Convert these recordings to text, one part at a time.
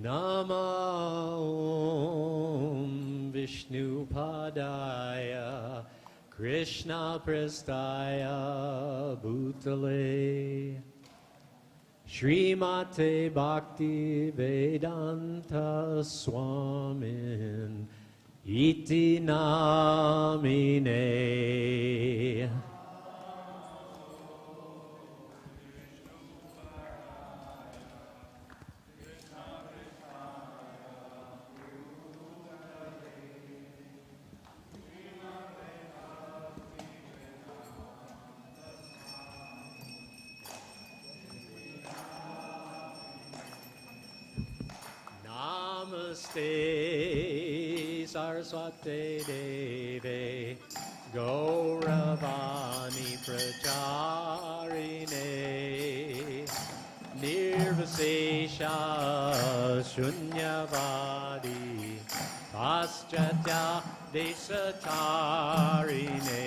Namo Vishnu Padaya Krishna Prestaya Bhutale Srimate Bhakti Vedanta Swamin Iti Namine. Namaste Saraswate Deve Gauravani Pracharine Nirvasesha Shunyavadi Paschatya Desatarine.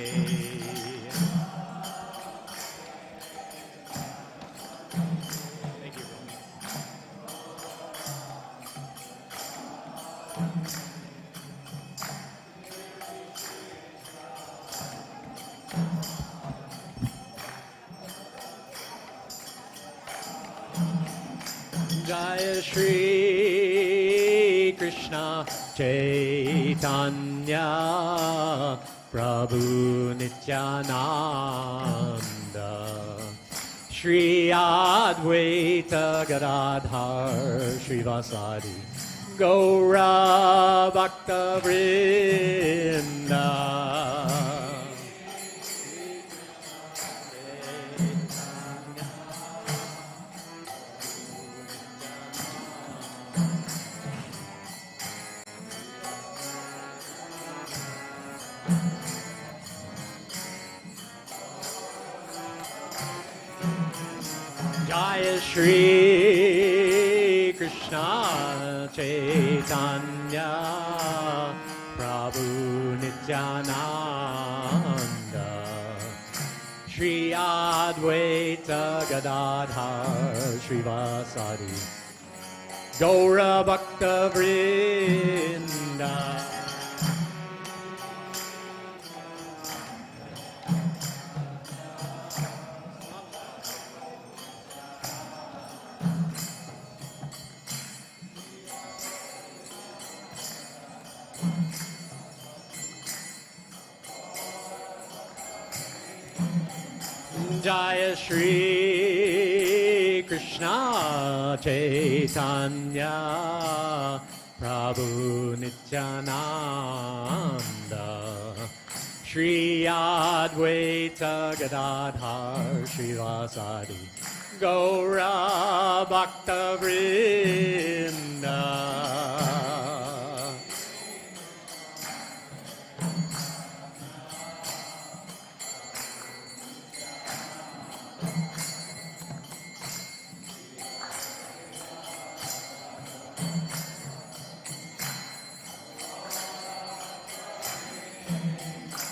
Jaya Shri Krishna Chaitanya Prabhu Nityananda Shri Advaita Gadadhar Srivasadi Gaura Bhakta Vrinda. Jaya Shri Krishna Chaitanya Prabhu Nityananda Shri Advaita Gadadhar Srivasadi Gaura Bhakta Vrinda. Jaya Shri Krishna Chaitanya Prabhu Nityananda Shri Advaita Gadadhar Srivasadi Gaura Bhakta Vrinda.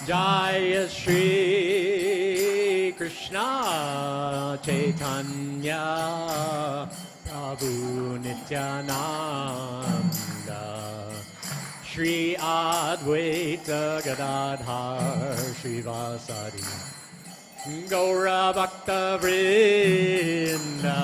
Jaya Shri Krishna Chaitanya Prabhu Nityananda Shri Advaita Gadadhar Srivasadi Gaura Bhakta Vrinda.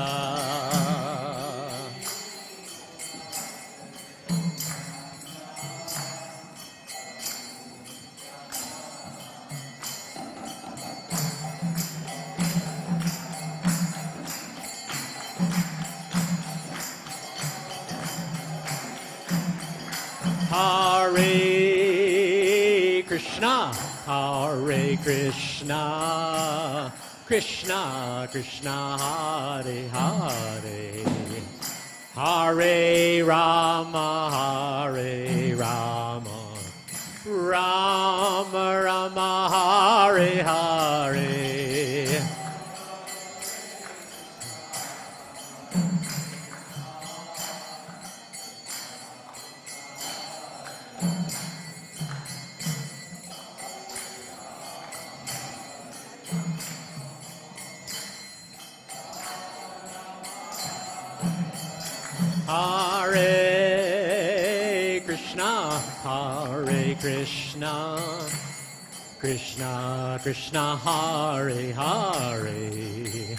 Hare Krishna, Hare Krishna, Krishna Krishna, Hare Hare, Hare Rama, Hare Rama, Rama Rama, Hare Hare. Hare Krishna, Hare Krishna, Krishna Krishna, Hare Hare,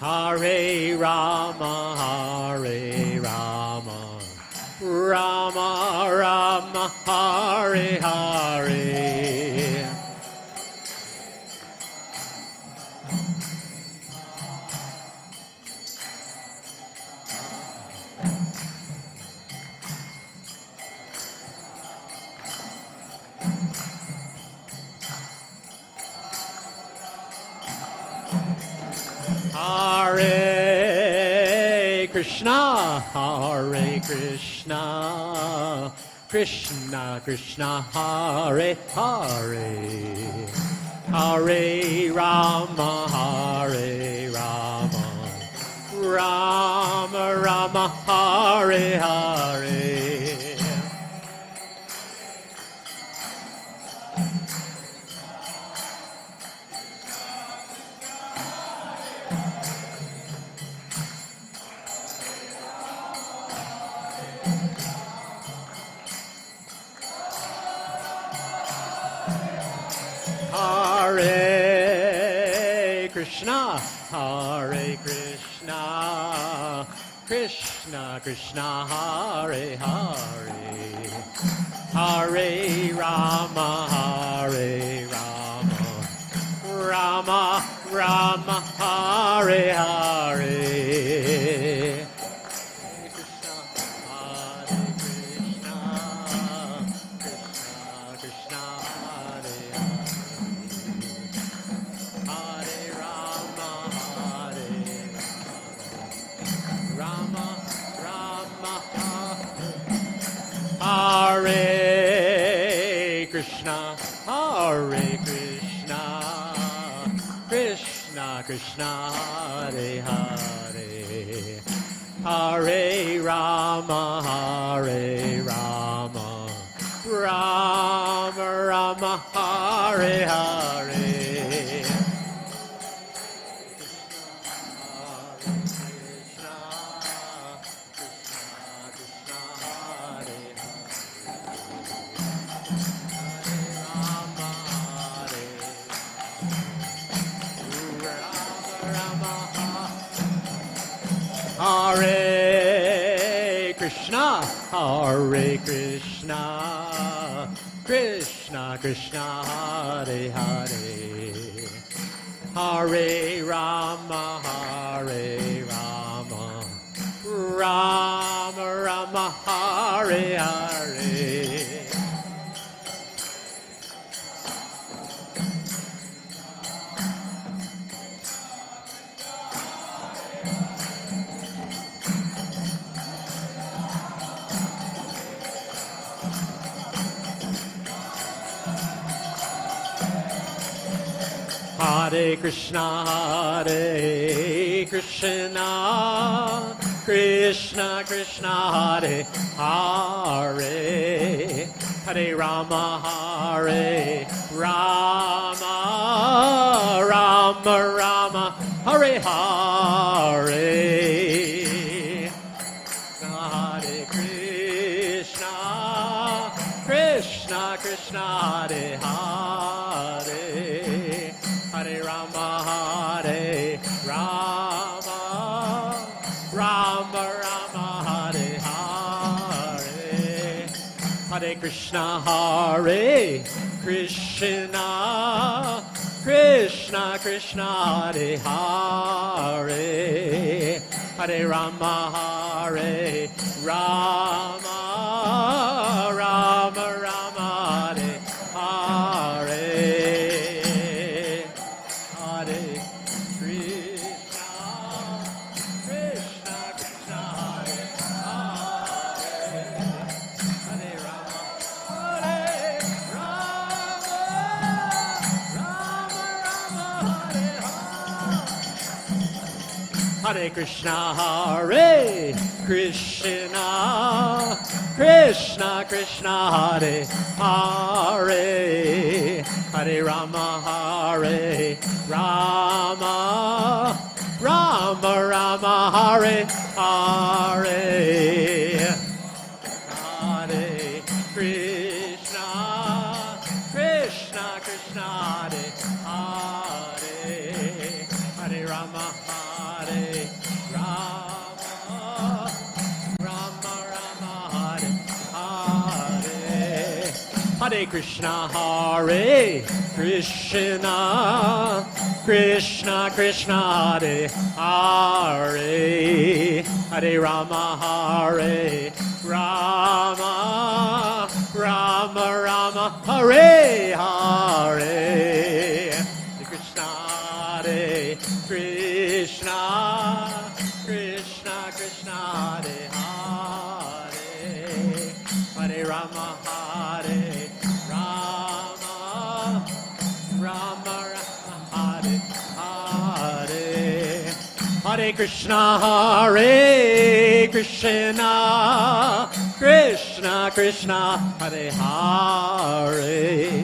Hare Rama, Hare Rama, Rama Rama, Hare Hare. Hare Krishna, Hare Krishna, Krishna Krishna, Hare Hare, Hare Rama, Hare Rama, Rama Rama, Hare Hare. Hare Krishna, Hare Krishna, Krishna Krishna, Hare Hare, Hare Rama, Hare Rama, Rama Rama, Hare Hare. Hare Krishna, Hare Krishna, Krishna Krishna, Hare Hare, Hare Rama, Hare Rama, Rama Rama, Hare Hare. Hare Krishna, Hare Krishna, Krishna Krishna, Hare Hare, Hare Rama, Hare Rama, Rama Rama, Hare Hare. Hare Krishna, Hare Krishna, Krishna Krishna, Hare Hare, Hare Rama, Hare Rama, Rama, Rama, Hare Hare. Hare Krishna, Krishna Krishna, Hare Hare. Hare Rama, Hare Rama, Rama Rama, Hare Hare. Hare Krishna, Hare Krishna, Krishna Krishna, Hare Hare. Hare Rama, Hare Rama, Rama Rama, Hare Hare. Hare Krishna, Krishna Krishna, Hare Hare. Hare Rama, Hare Rama, Rama Rama, Hare Hare. Hare Krishna, Hare Krishna, Krishna Krishna, Hare Hare. Hare Rama, Hare Rama, Rama Rama, Hare Hare. Hare Krishna, Krishna Krishna, Hare Hare. Hare Rama, Hare Rama, Rama Rama, Hare Hare. Hare Krishna, Hare Krishna, Krishna Krishna, Hare Hare. Hare Rama, Hare Rama, Rama Rama, Hare Hare. Hare Krishna, Hare Krishna, Krishna Krishna, Hare Hare.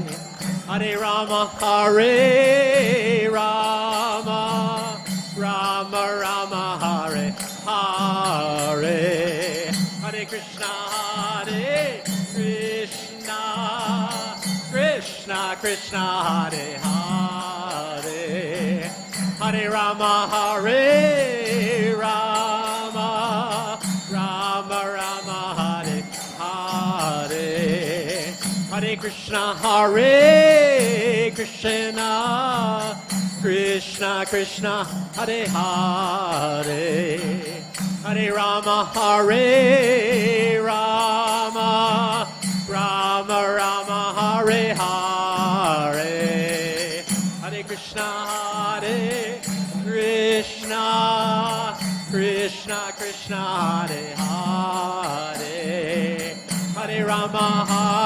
Hare Rama, Hare Rama, Rama Rama, Hare Hare. Hare Krishna, Hare Krishna, Krishna Krishna, Hare Hare. Hare Rama, Hare Rama, Rama Rama, Hare Hare. Hare Krishna, Hare Krishna, Krishna Krishna, Hare Hare. Hare Rama, Hare Rama, Rama Rama, Hare Hare. Hare Krishna, Hare Krishna, Krishna Krishna, Hare Hare.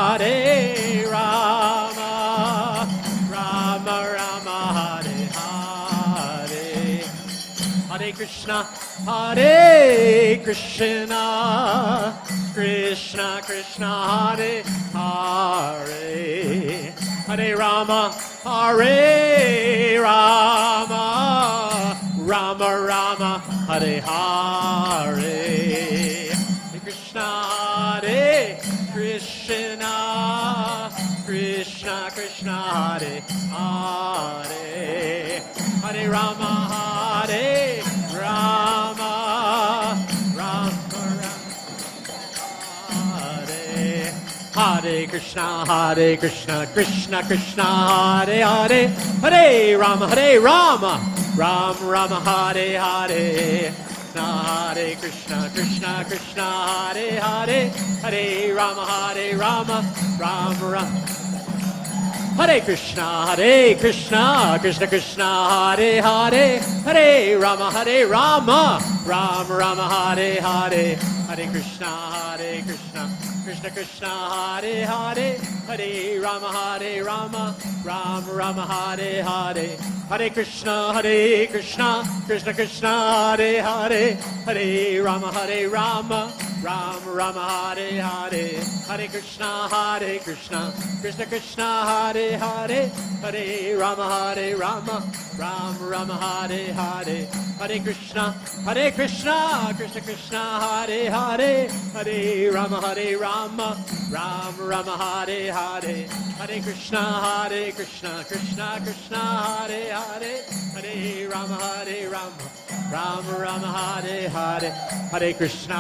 Hare Rama, Hare Rama, Rama Rama, Hare Hare. Hare Krishna, Hare Krishna, Krishna Krishna, Hare Hare. Hare Rama, Hare Rama, Rama Rama, Hare Hare. Hare Krishna, Hare Krishna, Krishna Krishna, Hare Hare. Hare Rama, Hare Rama, Rama Rama, Hare Hare. Hare Krishna, Hare Krishna, Krishna Krishna, Hare Hare. Hare Rama, Hare Rama, Rama Rama, Hare. Hare Krishna, Krishna Krishna, Hare Hare. Hare Rama, Rama Rama, Hare Hare. Hare Krishna, Krishna Krishna, Hare Hare. Hare Rama, Rama Rama. Hare Krishna, Krishna Krishna, Hare Hare. Hare Rama, Rama Rama, Hare Hare. Hare Krishna, Krishna Krishna, Hare Hare. Hare Rama, Rama Rama, Hare Hare. Hare Krishna, Krishna Krishna, Hare Hare. Hare Rama, Rama Ram Rama Hare Hare, Hare Krishna, Krishna Krishna, Hare Hare, Hare Rama, Ram Rama Hare Hare, Hare Krishna, Krishna Krishna, Hare Hare, Hare Rama, Ram Rama Hare Hare, Hare Krishna, Krishna Krishna, Hare Hare, Hare Rama, Ram Rama Hare Hare, Hare Krishna,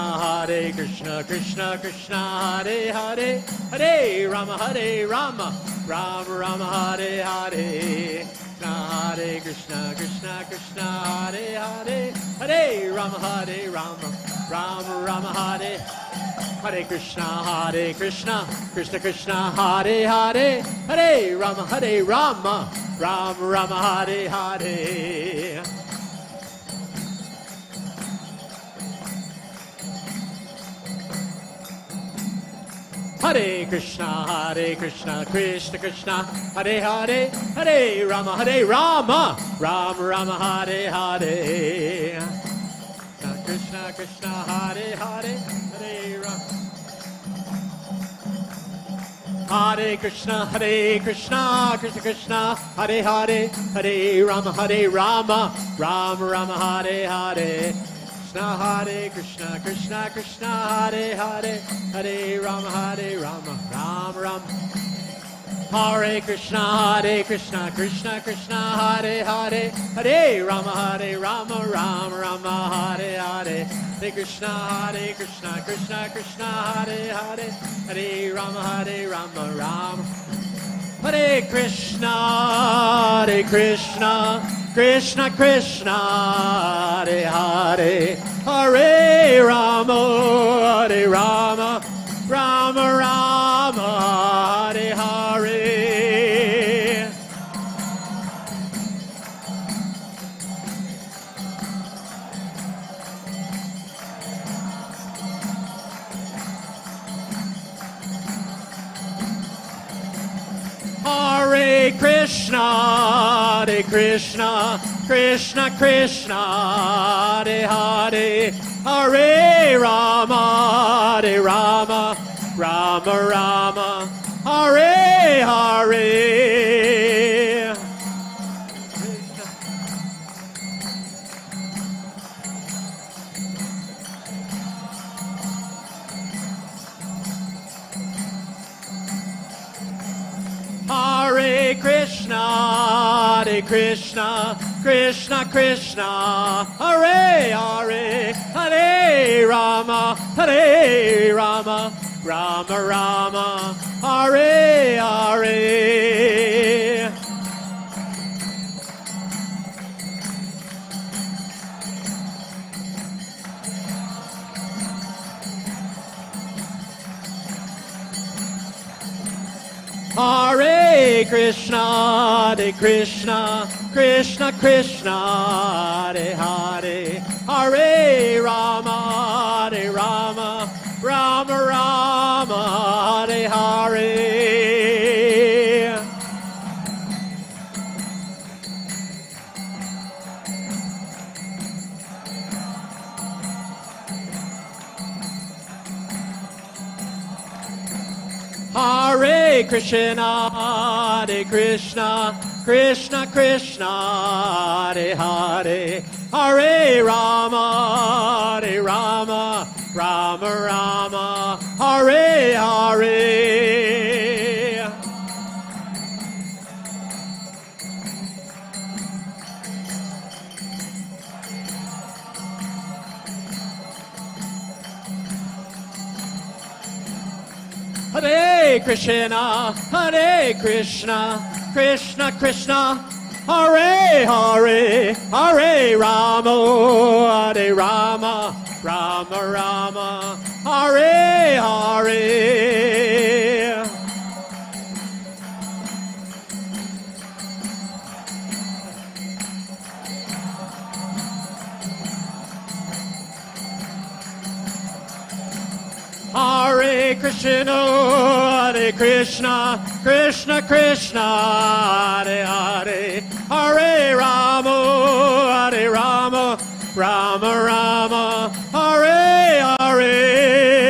Krishna Krishna, Hare Hare, Hare Rama, Ram Rama Hare Hare, Hare Krishna, Krishna Hare Hare, Hare Rama, Ram Rama Hare, Hare Krishna, Krishna Krishna, Hare Hare, Hare Rama, Ram Rama Hare Hare. Hare Krishna, Krishna Krishna, Hare Hare, Hare Rama, Ram Rama Hare Hare. Krishna Krishna, Hare Hare, Hare Rama. Hare Krishna, Krishna Krishna, Hare Hare, Hare Rama, Ram Rama Hare Hare. Hare Krishna, Krishna Krishna, Hare Hare, Hare Rama, Ram Ram. Hare Krishna, Krishna Krishna, Hare Hare, Hare Rama, Ram Rama, Hare Hare. Hare Krishna, Krishna Krishna, Hare Hare, Hare Rama, Ram. Hare Krishna, Krishna Krishna, Hare Hare, Hare Rama, Rama Rama, Hare Hare. Hare Krishna, Krishna Krishna, Hare Hare, Hare Rama, Rama Rama, Hare Hare. Hare Krishna, Krishna Krishna, Hare Hare, Hare Rama, Rama Rama, Hare Hare. Hare Krishna, Krishna Krishna, Hare Hare, Hare Rama, Rama Rama, Hare Hare. Hare Krishna, Krishna Krishna, Hare Hare, Hare Rama, Rama Rama, Hare Hare. Hare Krishna, Krishna Krishna, Hare Hare, Hare Rama, Rama Rama, Hare Hare. Hare Krishna, Krishna Krishna, Hare Hare, Hare Rama, Rama Rama, Hare Hare.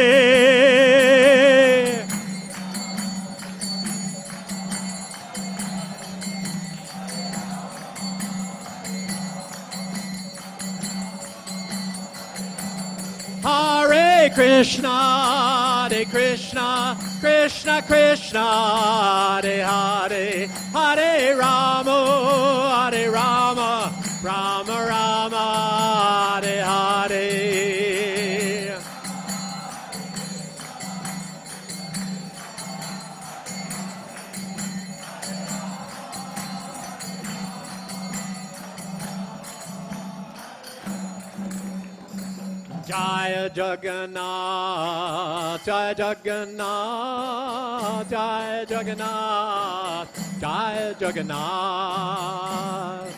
Krishna, Hare Krishna, Krishna Krishna, Hare Hare, Hare Rama, Hare Rama, Rama Rama, Hare Hare. Jaya Jagannath, Jaya Jagannath, Jaya Jagannath, Jaya Jagannath.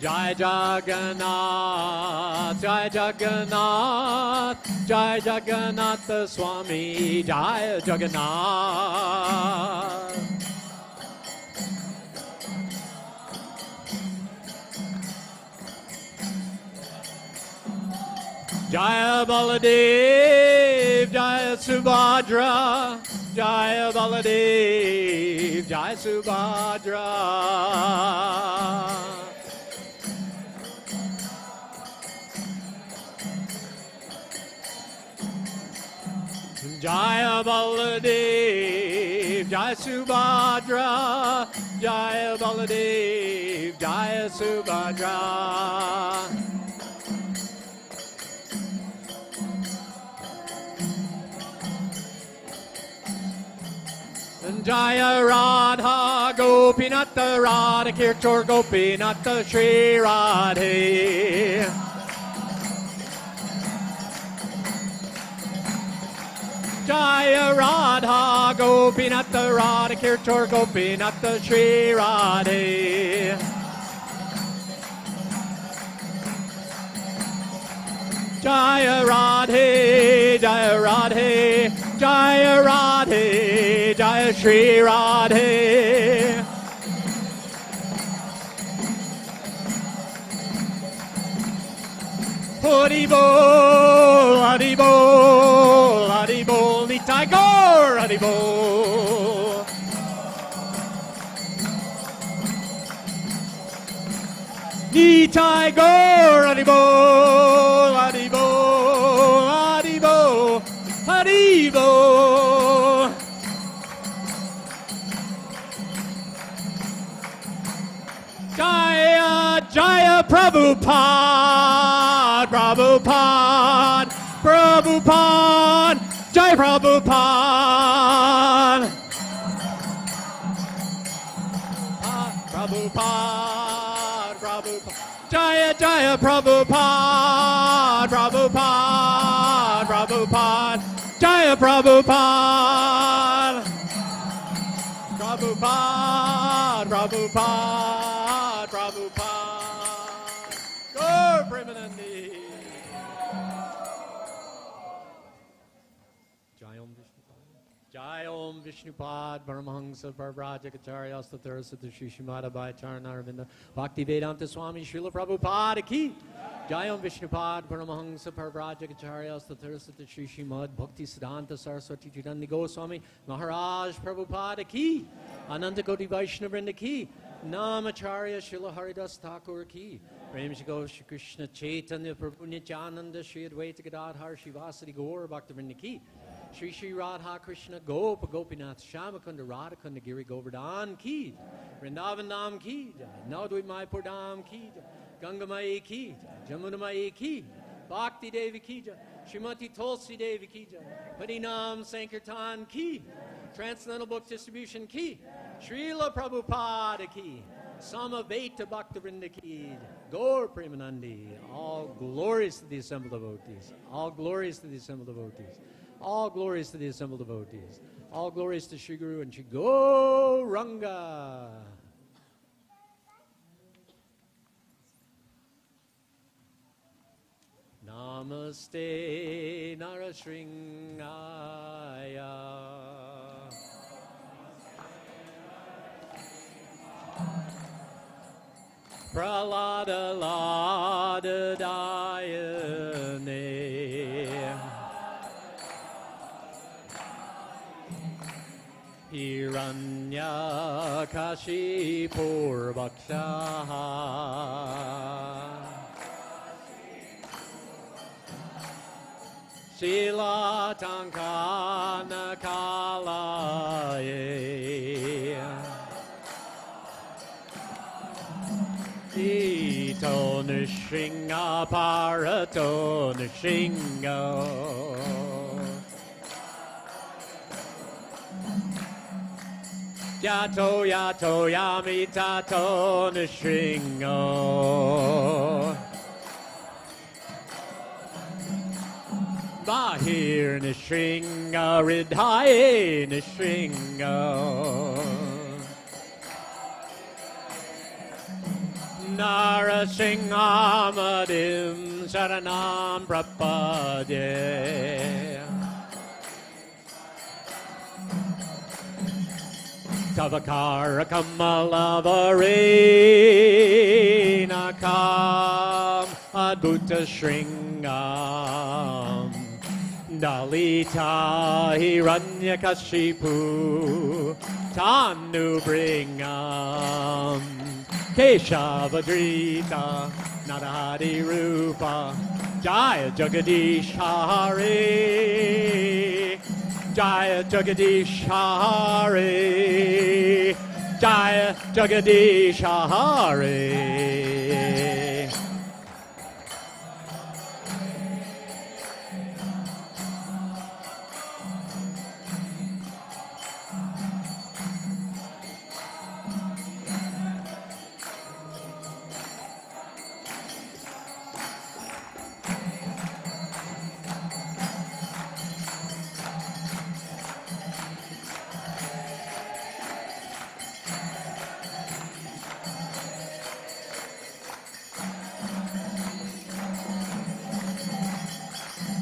Jai Jagannath, Jai Jagannath, Jai Jagannath Swami, Jai Jagannath. Jaya Baladev, Jaya Subhadra, Jaya Baladev, Jaya Subhadra. Jaya Baladev, Jaya Subhadra, Jaya Baladev, Jaya Subhadra. Jaya Radha, Gopinatha Radha, Kirtor Gopinatha Shri Radhe. Jaya Radha, Gopinatha Radha, Kirtor Gopinatha Shri Radhe. Jaya Radhe, Jaya Radhe, Jaya Radhe, Jaya Shri Radhe. Haribol, Haribol, Haribol, Nitai Gaur, Haribol. Nitai Gaur, Haribol, Haribol, Haribol, Haribol. Jaya, Jaya Prabhupada, Prabhupada, Prabhupada, Jai Prabhupada. Prabhupada, Prabhupada, Jaya, Jaya Prabhupada, Prabhupada, Prabhupada, Jaya Prabhupada. Prabhupada, Prabhupada, Prabhupada. Gaur Premanandi. Jai Om Vishnupad. Jai Om Vishnupad, Paramahansa Parvrajacharya Statharasata Shri Shrimad Abhayacharana Arvinda Bhakti Vedanta Swami Srila Prabhupada ki. Jai Om Vishnupad, Paramahansa Parvrajacharya Statharasata Shri Shrimad Bhakti Siddhanta Saraswati Chaitanya Goswami Maharaj Prabhupada ki. Ananta Koti Vaishnavrinda ki. Namacharya Srila Haridas Thakur ki. Prem Shri Shri Krishna Chaitanya Prabhu Nityananda Shri Advaita Gadadhar Shivasati Gaur Bhaktivinoda ki. Shri Shri Radha Krishna Gopa Gopinath Shamakunda Radhakunda Giri Govardhan ki. Vrindavan Dham ki. Navadvip Mayapur Dham ki. Gangamai ki. Jamunamai ki. Bhakti Devi ki. Srimati Tulsi Devi ki. Parinam Sankirtan ki. Transcendental Book Distribution ki. Srila Prabhupada ki. Samaveta Bhaktivinoda ki. Gaur Premanandi. All glories to the assembled devotees. All glories to the assembled devotees. All glories to the assembled devotees. All glories to Shri Guru and Shri Gauranga. Namaste Narasringaya. Prahlada Lada Dayane. Hiranyakashipurvakshaha Shilatankana kalaye Ito nishinga parato nishingo Yato yato yamitato nishingo Bahir nishinga ridhaye nishingo Narasingamadim saranam prapadye Tavakara kamalavarena adbhuta shringam Dalita hiranyakashipu tanu bringam Keshavadrita Narahari Rupa Jaya Jagadish Hari Jaya Jagadish Hari Jaya Jagadish Hari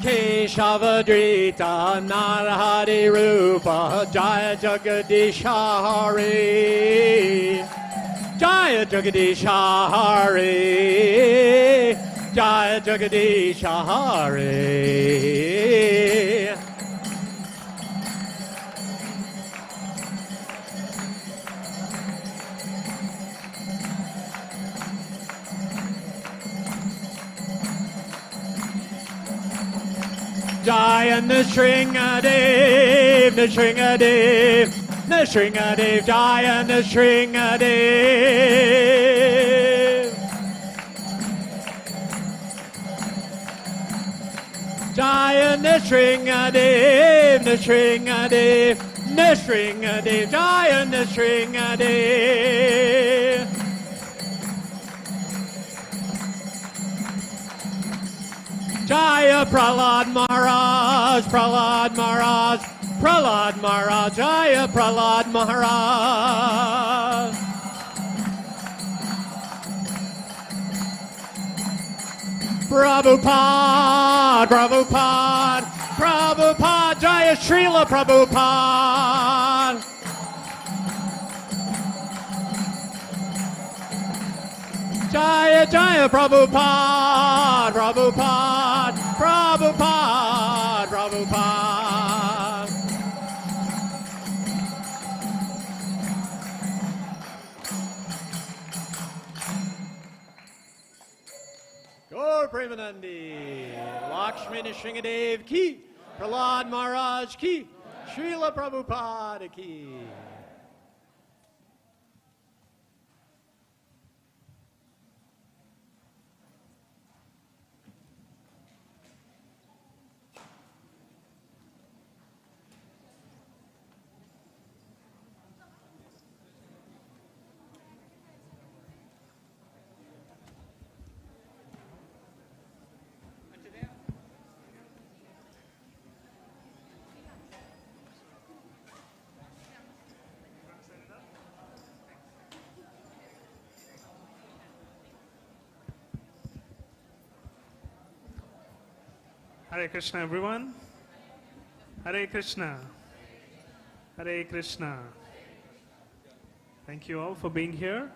Keshavadrita Narahari Rupa Jaya Jagadish Hari Jaya Jagadish Hari Jaya Jagadish Hari Jaya Nishringadev, Nishringadev, Nishringadev, Jaya Nishringadev. Jaya Nishringadev, Nishringadev, Nishringadev, Jaya Nishringadev. Jaya Prahlad Maharaj, Prahlad Maharaj, Prahlad Maharaj, Jaya Prahlad Maharaj. Prabhupada, Prabhupada, Prabhupada, Jaya Srila Prabhupada. Jaya Jaya Prabhupada, Prabhupada, Prabhupada, Prabhupada. Gaur Premanandi, Lakshmi Nrsingadev ki, Prahlad Maharaj ki, Srila Prabhupada ki. Hare Krishna, everyone. Hare Krishna. Hare Krishna. Thank you all for being here.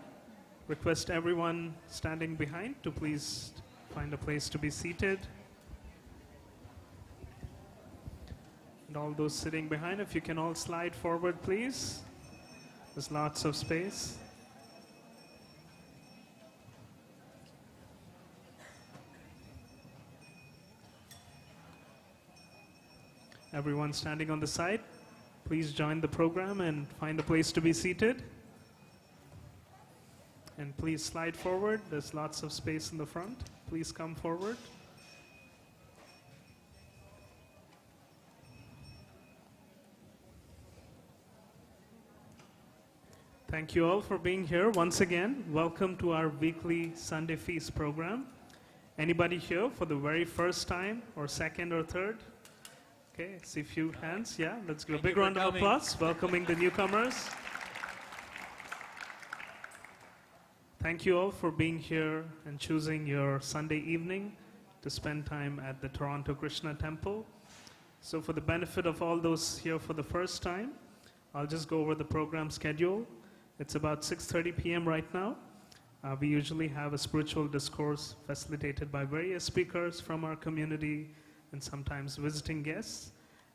Request everyone standing behind to please find a place to be seated. And all those sitting behind, if you can all slide forward, please. There's lots of space. Everyone standing on the side, please join the program and find a place to be seated. And please slide forward. There's lots of space in the front. Please come forward. Thank you all for being here once again. Welcome to our weekly Sunday Feast program. Anybody here for the very first time or second or third? Okay, see a few hands. Yeah, let's give a big round of applause welcoming the newcomers. Thank you all for being here and choosing your Sunday evening to spend time at the Toronto Krishna Temple. So for the benefit of all those here for the first time, I'll just go over the program schedule. It's about 6:30 p.m. right now. We usually have a spiritual discourse facilitated by various speakers from our community and sometimes visiting guests.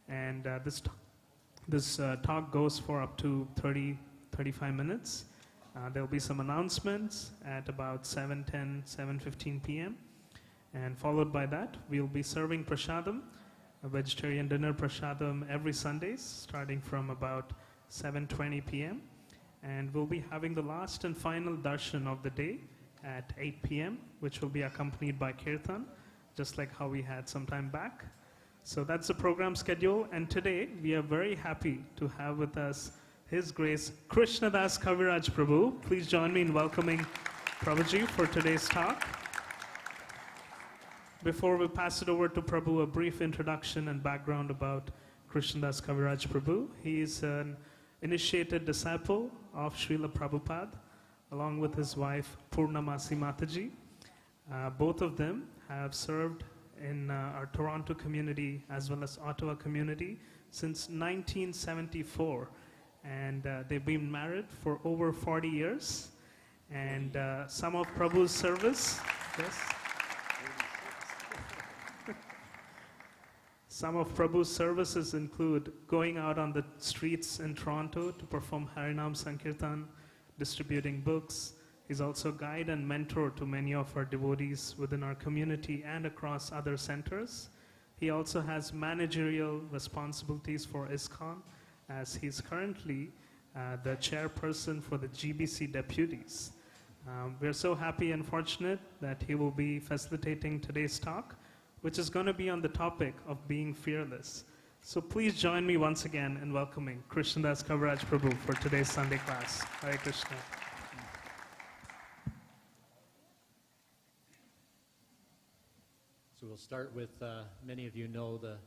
And this talk goes for up to 35 minutes. There'll be some announcements at about 7:10, 7:15 p.m. And followed by that, we'll be serving prasadam, a vegetarian dinner prasadam every Sundays, starting from about 7:20 p.m. And we'll be having the last and final darshan of the day at 8 p.m., which will be accompanied by kirtan, just like how we had some time back. So that's the program schedule. And today, we are very happy to have with us His Grace Krishnadas Kaviraj Prabhu. Please join me in welcoming Prabhuji for today's talk. Before we pass it over to Prabhu, a brief introduction and background about Krishnadas Kaviraj Prabhu. He is an initiated disciple of Srila Prabhupada, along with his wife Purnamasi Mataji. Both of them have served in our Toronto community as well as Ottawa community since 1974. And they've been married for over 40 years. And some of Prabhu's service, yes? Some of Prabhu's services include going out on the streets in Toronto to perform Harinam Sankirtan, distributing books. He's also guide and mentor to many of our devotees within our community and across other centers. He also has managerial responsibilities for ISKCON, as he's currently the chairperson for the GBC deputies. We're so happy and fortunate that he will be facilitating today's talk, which is going to be on the topic of being fearless. So please join me once again in welcoming Krishnadas Kaviraj Prabhu for today's Sunday class. Hare Krishna. So we'll start with, many of you know the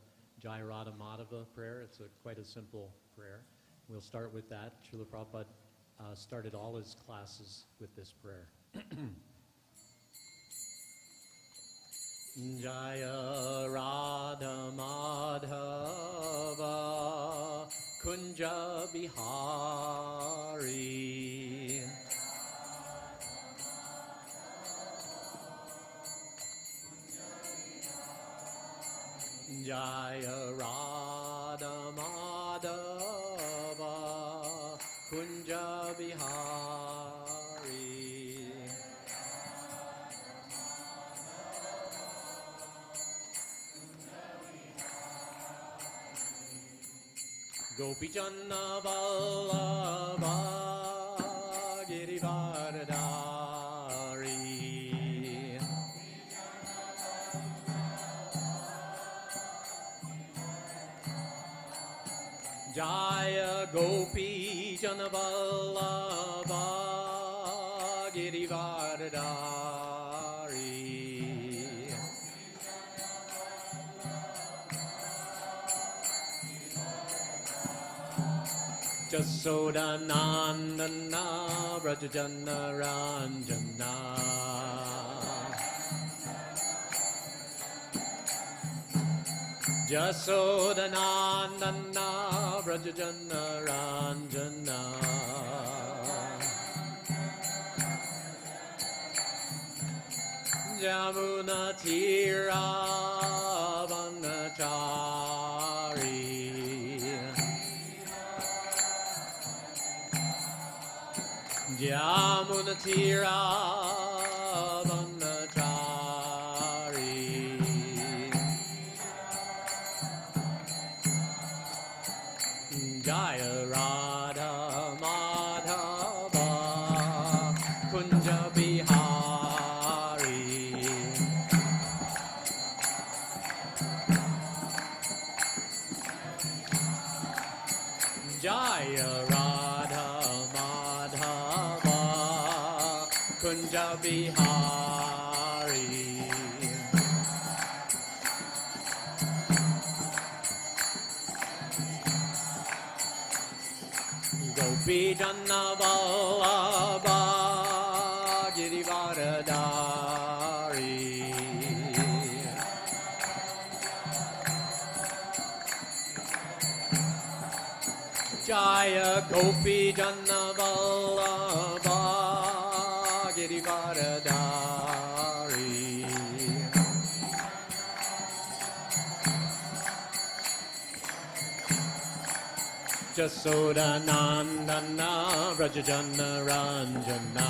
Jai Radha Madhava prayer. It's quite a simple prayer. We'll start with that. Srila Prabhupada started all his classes with this prayer. Jaya Radha Madhava Kunja Bihari Jaya Radha Madhava Kunja Bihari Gopi Janna Vallabha Girivardhari Jaya Gopi Janna Vallabha Girivardhari Jasoda Nandana Brajajana Ranjana Jasoda Nandana Brajajana Ranjana Jamuna Tira Vanachari Jamunatira Vanachari Jaya Radha Madhava Kunja Bihari Jaya Radha Madhava Kunja Bihari Gopi Janna Vallabha Girivaradari Jaya Gopi Janna Vallabha Girivaradari Jasoda Nandana Vrajajana Ranjana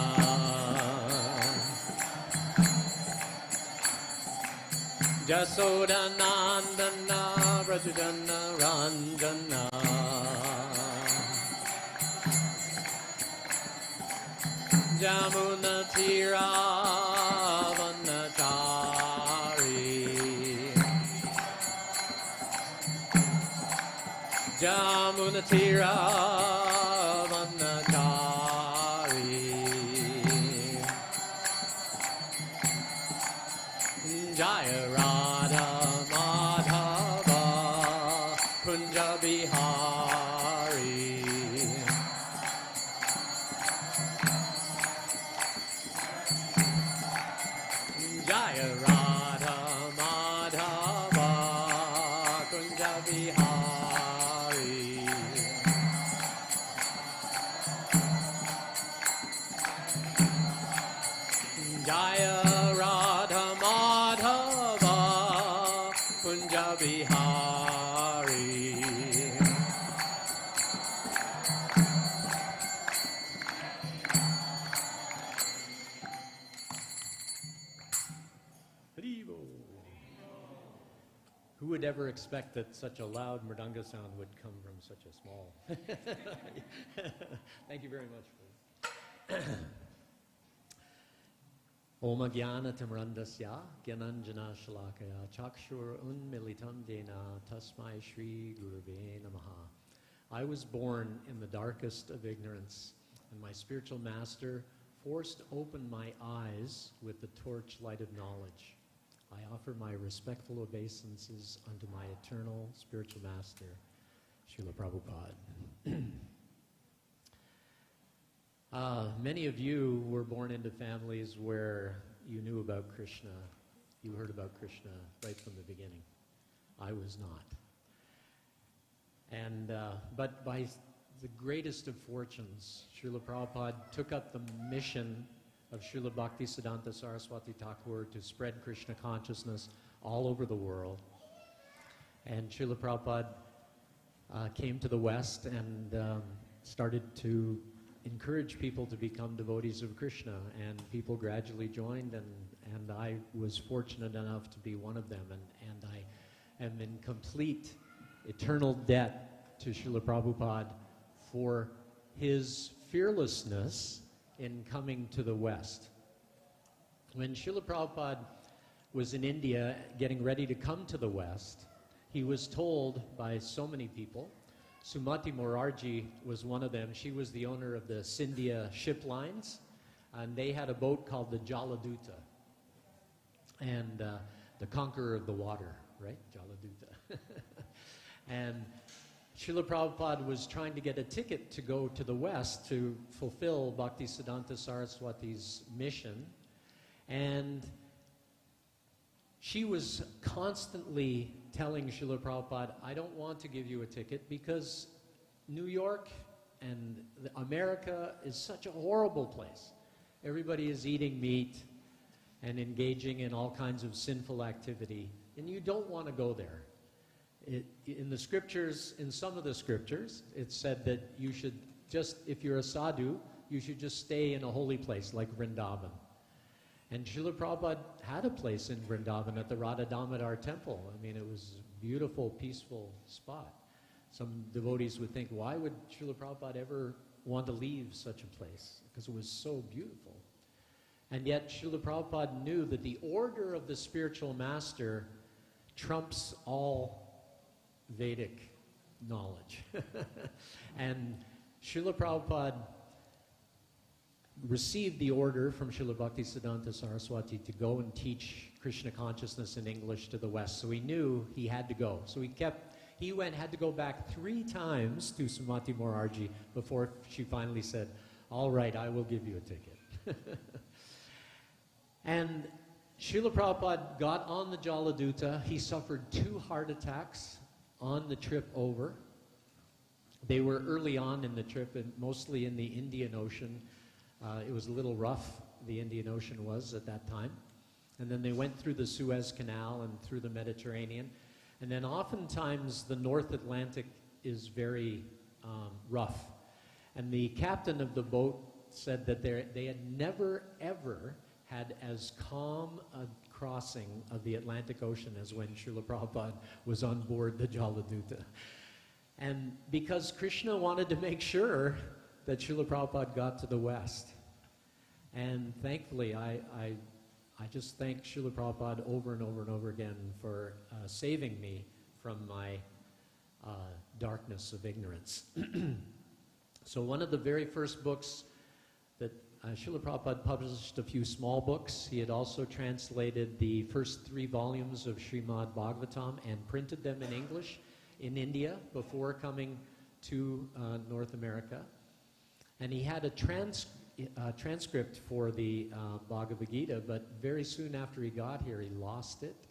Jasoda Nandana Vrajajana Ranjana Jamuna Tira Vanachari Jamuna Tira Vanachari Jaya Radha Madhava Kunja Bihari Jaya Radha Madhava Kunja Bihari Jaya Radha Madhava Kunja Bihari Who would ever expect that such a loud mridanga sound would come from such a small? Thank you very much. Om Jnana Timrandasya Gyananjana Shalakaya Chakshur Unmilitam Dena Tasmai Shri Gurave Namaha. I was born in the darkest of ignorance, and my spiritual master forced open my eyes with the torch light of knowledge. I offer my respectful obeisances unto my eternal spiritual master, Srila Prabhupada. Many of you were born into families where you knew about Krishna. You heard about Krishna right from the beginning. I was not. And but by the greatest of fortunes, Srila Prabhupada took up the mission of Srila Bhaktisiddhanta Saraswati Thakur to spread Krishna consciousness all over the world. And Srila Prabhupada came to the West and started to encourage people to become devotees of Krishna, and people gradually joined, and I was fortunate enough to be one of them, and I am in complete eternal debt to Srila Prabhupada for his fearlessness in coming to the West. When Srila Prabhupada was in India getting ready to come to the West, he was told by so many people, Sumati Morarji was one of them. She was the owner of the Scindia ship lines, and they had a boat called the Jaladuta, and the conqueror of the water, right? Jaladuta. And Srila Prabhupada was trying to get a ticket to go to the West to fulfill Bhaktisiddhanta Saraswati's mission, and she was constantly telling Srila Prabhupada, I don't want to give you a ticket because New York and America is such a horrible place. Everybody is eating meat and engaging in all kinds of sinful activity, and you don't want to go there. In the scriptures, in some of the scriptures, it said that you should just, if you're a sadhu, you should just stay in a holy place like Vrindavan. And Srila Prabhupada had a place in Vrindavan at the Radha Damodar temple. I mean, it was a beautiful, peaceful spot. Some devotees would think, why would Srila Prabhupada ever want to leave such a place? Because it was so beautiful. And yet Srila Prabhupada knew that the order of the spiritual master trumps all Vedic knowledge. And Srila Prabhupada received the order from Srila Bhaktisiddhanta Saraswati to go and teach Krishna consciousness in English to the West. So he knew he had to go. So had to go back 3 times to Srimati Morarji before she finally said, all right, I will give you a ticket. And Srila Prabhupada got on the Jaladuta. He suffered 2 heart attacks on the trip over. They were early on in the trip, and mostly in the Indian Ocean. It was a little rough, the Indian Ocean was at that time. And then they went through the Suez Canal and through the Mediterranean. And then oftentimes the North Atlantic is very rough. And the captain of the boat said that they had never, ever had as calm a crossing of the Atlantic Ocean as when Srila Prabhupada was on board the Jaladuta. And because Krishna wanted to make sure that Srila Prabhupada got to the West. And thankfully, I just thank Srila Prabhupada over and over and over again for saving me from my darkness of ignorance. So one of the very first books that Srila Prabhupada published, a few small books. He had also translated the first 3 volumes of Srimad Bhagavatam and printed them in English in India before coming to North America. And he had a transcript for the Bhagavad Gita, but very soon after he got here, he lost it.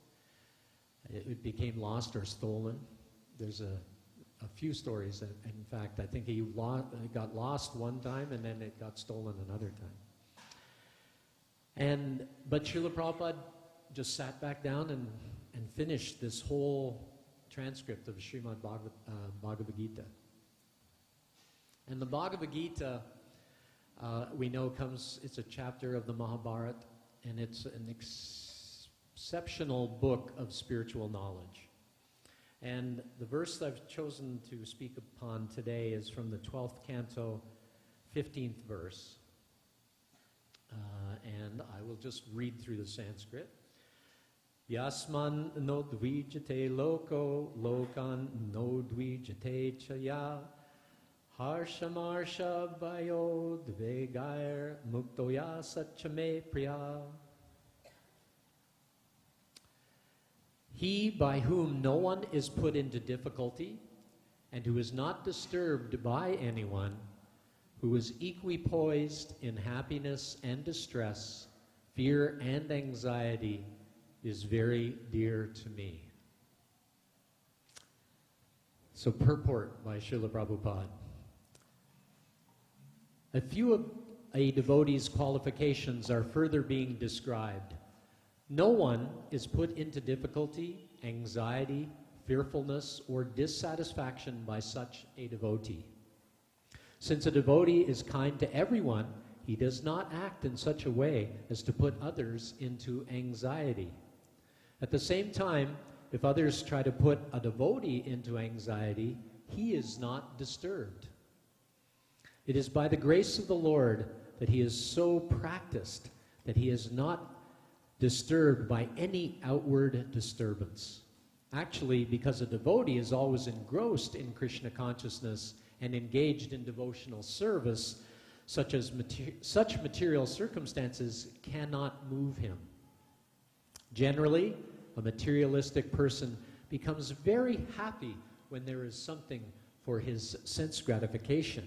It became lost or stolen. There's a few stories. In fact, I think he got lost one time, and then it got stolen another time. But Srila Prabhupada just sat back down and finished this whole transcript of Srimad Bhagavad Gita. And the Bhagavad Gita, we know it's a chapter of the Mahabharata, and it's an exceptional book of spiritual knowledge. And the verse I've chosen to speak upon today is from the 12th canto, 15th verse. And I will just read through the Sanskrit. Yasman no dvijate loko, lokan no dvijate chaya, harshamarsha bayo dvegair muktoya satchame priya. He by whom no one is put into difficulty, and who is not disturbed by anyone, who is equipoised in happiness and distress, fear and anxiety, is very dear to me. So purport by Srila Prabhupada. A few of a devotee's qualifications are further being described. No one is put into difficulty, anxiety, fearfulness, or dissatisfaction by such a devotee. Since a devotee is kind to everyone, he does not act in such a way as to put others into anxiety. At the same time, if others try to put a devotee into anxiety, he is not disturbed. It is by the grace of the Lord that he is so practiced that he is not disturbed by any outward disturbance. Actually, because a devotee is always engrossed in Krishna consciousness and engaged in devotional service, such material circumstances cannot move him. Generally, a materialistic person becomes very happy when there is something for his sense gratification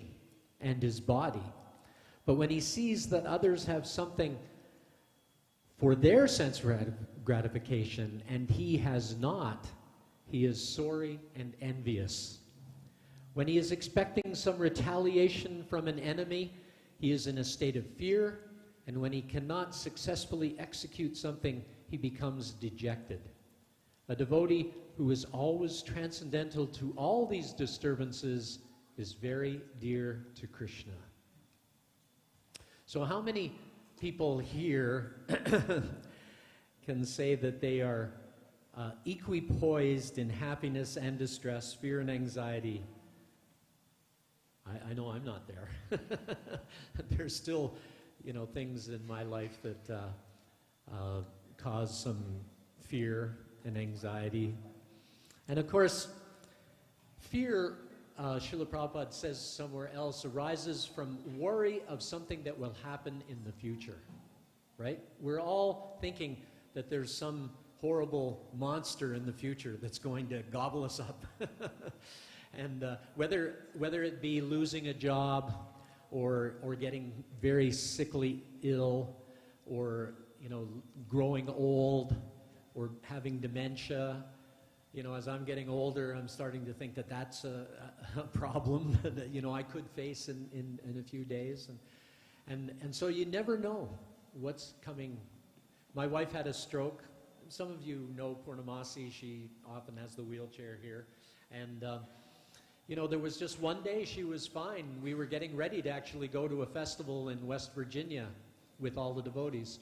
and his body. But when he sees that others have something for their sense gratification and he has not, he is sorry and envious. When he is expecting some retaliation from an enemy, he is in a state of fear, and when he cannot successfully execute something, he becomes dejected. A devotee who is always transcendental to all these disturbances is very dear to Krishna. So how many people here can say that they are equipoised in happiness and distress, fear and anxiety? I know I'm not there. There's still, things in my life that cause some fear and anxiety. And of course, fear, Srila Prabhupada says somewhere else, arises from worry of something that will happen in the future, right? We're all thinking that there's some horrible monster in the future that's going to gobble us up. And whether it be losing a job or getting very sickly ill or, growing old or having dementia, as I'm getting older, I'm starting to think that that's a problem that, I could face in a few days. And so you never know what's coming. My wife had a stroke. Some of you know Purnamasi. She often has the wheelchair here. And, there was just one day she was fine. We were getting ready to actually go to a festival in West Virginia with all the devotees.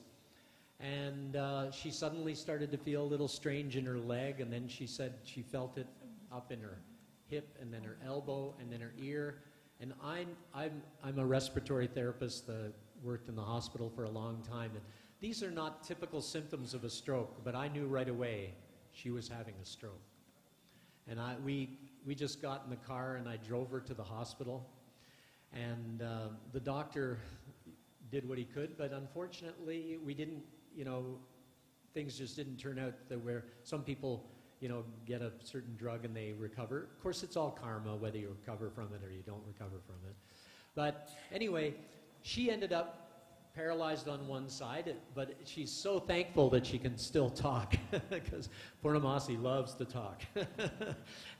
And she suddenly started to feel a little strange in her leg, and then she said she felt it up in her hip, and then her elbow, and then her ear. And I'm a respiratory therapist, worked in the hospital for a long time, and these are not typical symptoms of a stroke, but I knew right away she was having a stroke. And we just got in the car, and I drove her to the hospital, and the doctor did what he could, but unfortunately we didn't, things just didn't turn out that where some people, get a certain drug and they recover. Of course, it's all karma, whether you recover from it or you don't recover from it. But anyway, she ended up paralyzed on one side, but she's so thankful that she can still talk because Purnamasi loves to talk.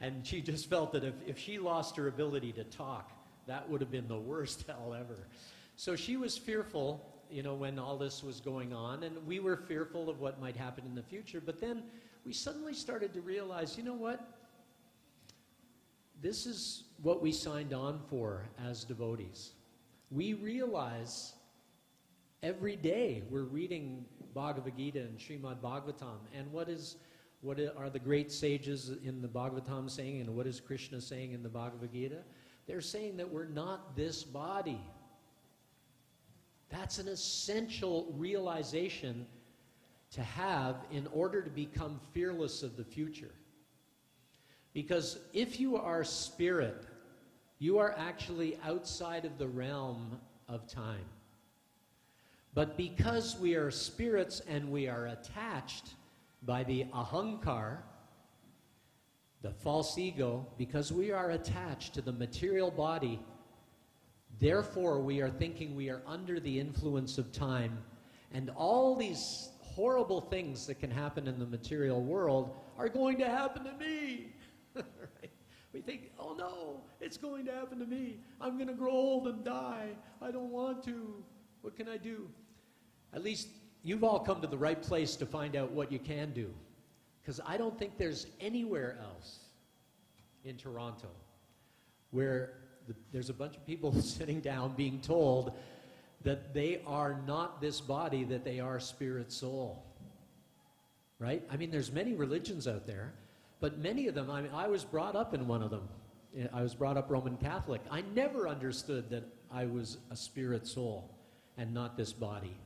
And she just felt that if she lost her ability to talk, that would have been the worst hell ever. So she was fearful, when all this was going on, and we were fearful of what might happen in the future. But then we suddenly started to realize, what? This is what we signed on for as devotees. We realize every day we're reading Bhagavad Gita and Srimad Bhagavatam, and what are the great sages in the Bhagavatam saying, and what is Krishna saying in the Bhagavad Gita? They're saying that we're not this body. That's an essential realization to have in order to become fearless of the future. Because if you are spirit, you are actually outside of the realm of time. But because we are spirits and we are attached by the ahankar, the false ego, because we are attached to the material body, therefore we are thinking we are under the influence of time, and all these horrible things that can happen in the material world are going to happen to me. Right? We think, oh no, it's going to happen to me. I'm going to grow old and die. I don't want to. What can I do? At least you've all come to the right place to find out what you can do. Because I don't think there's anywhere else in Toronto where there's a bunch of people sitting down being told that they are not this body, that they are spirit soul. Right? I mean, there's many religions out there, but many of them, I was brought up in one of them. I was brought up Roman Catholic. I never understood that I was a spirit soul and not this body.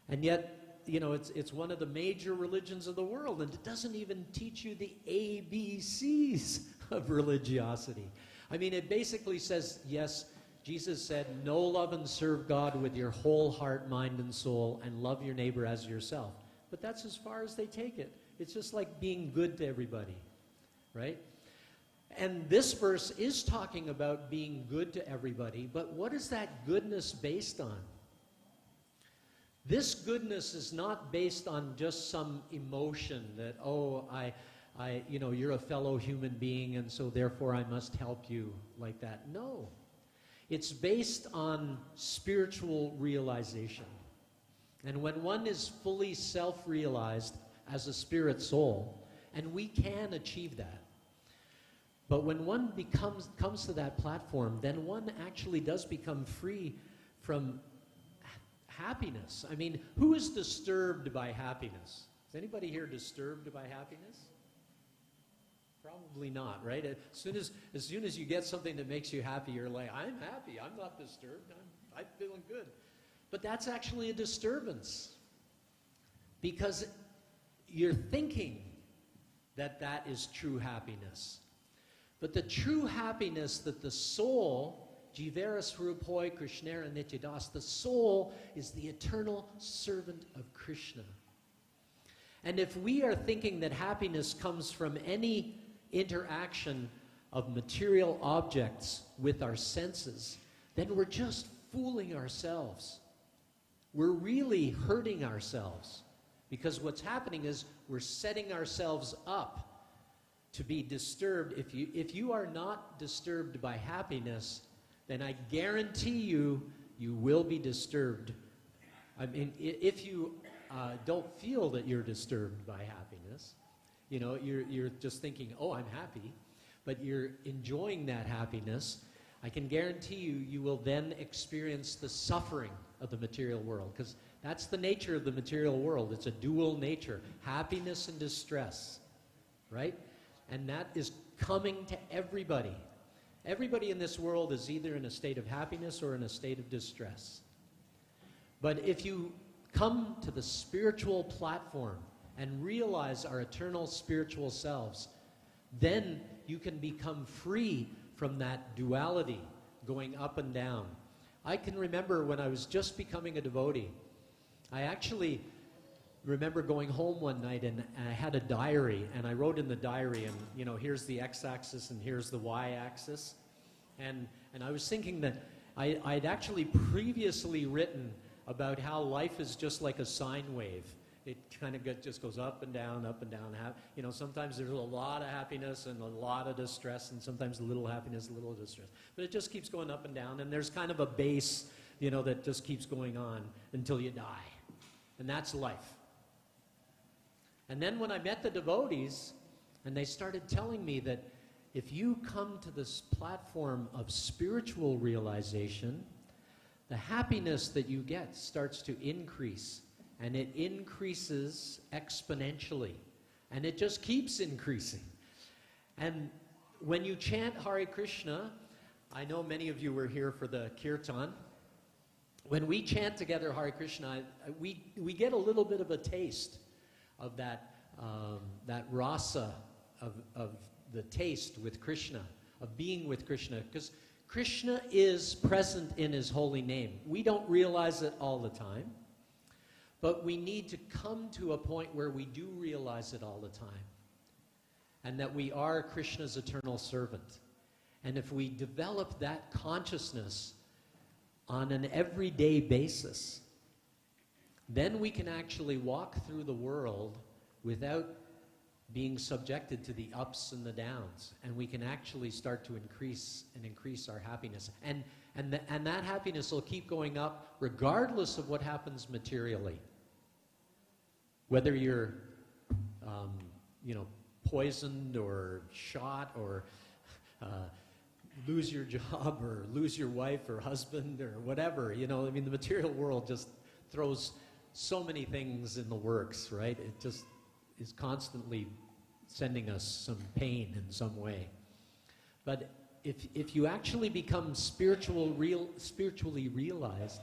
And yet, it's one of the major religions of the world, and it doesn't even teach you the ABCs of religiosity. I mean, it basically says, yes, Jesus said, know, love, and serve God with your whole heart, mind, and soul, and love your neighbor as yourself. But that's as far as they take it. It's just like being good to everybody, right? And this verse is talking about being good to everybody, but what is that goodness based on? This goodness is not based on just some emotion that, oh, you're a fellow human being, and so therefore I must help you like that. No. It's based on spiritual realization. And when one is fully self-realized as a spirit soul, and we can achieve that, but when one comes to that platform, then one actually does become free from happiness. I mean, who is disturbed by happiness? Is anybody here disturbed by happiness? Probably not, right? As soon as you get something that makes you happy, you're like, I'm happy. I'm not disturbed. I'm feeling good. But that's actually a disturbance, because you're thinking that that is true happiness. But the true happiness that the soul, Jiveras Rupoi Krishnera Nityadas, the soul is the eternal servant of Krishna. And if we are thinking that happiness comes from any interaction of material objects with our senses, then we're just fooling ourselves. We're really hurting ourselves, because what's happening is we're setting ourselves up to be disturbed. If you are not disturbed by happiness, then I guarantee you, you will be disturbed. I mean, if you don't feel that you're disturbed by happiness, you know, you're just thinking, oh, I'm happy, but you're enjoying that happiness, I can guarantee you, you will then experience the suffering of the material world, because that's the nature of the material world. It's a dual nature, happiness and distress, right? And that is coming to everybody. Everybody in this world is either in a state of happiness or in a state of distress. But if you come to the spiritual platform and realize our eternal spiritual selves, then you can become free from that duality going up and down. I can remember when I was just becoming a devotee, I actually remember going home one night and I had a diary, and I wrote in the diary, and you know, here's the x-axis and here's the y-axis, and I was thinking that I'd actually previously written about how life is just like a sine wave. It kind of just goes up and down, up and down. You know, sometimes there's a lot of happiness and a lot of distress, and sometimes a little happiness, a little distress. But it just keeps going up and down, and there's kind of a base, you know, that just keeps going on until you die. And that's life. And then when I met the devotees, and they started telling me that if you come to this platform of spiritual realization, the happiness that you get starts to increase. And it increases exponentially. And it just keeps increasing. And when you chant Hare Krishna, I know many of you were here for the kirtan. When we chant together Hare Krishna, we get a little bit of a taste of that rasa of the taste with Krishna, of being with Krishna. Because Krishna is present in his holy name. We don't realize it all the time. But we need to come to a point where we do realize it all the time. And that we are Krishna's eternal servant. And if we develop that consciousness on an everyday basis, then we can actually walk through the world without being subjected to the ups and the downs. And we can actually start to increase our happiness. And that happiness will keep going up regardless of what happens materially. Whether you're, you know, poisoned or shot or lose your job or lose your wife or husband or whatever, you know, I mean, the material world just throws so many things in the works, right? It just is constantly sending us some pain in some way. But if you actually become spiritually realized,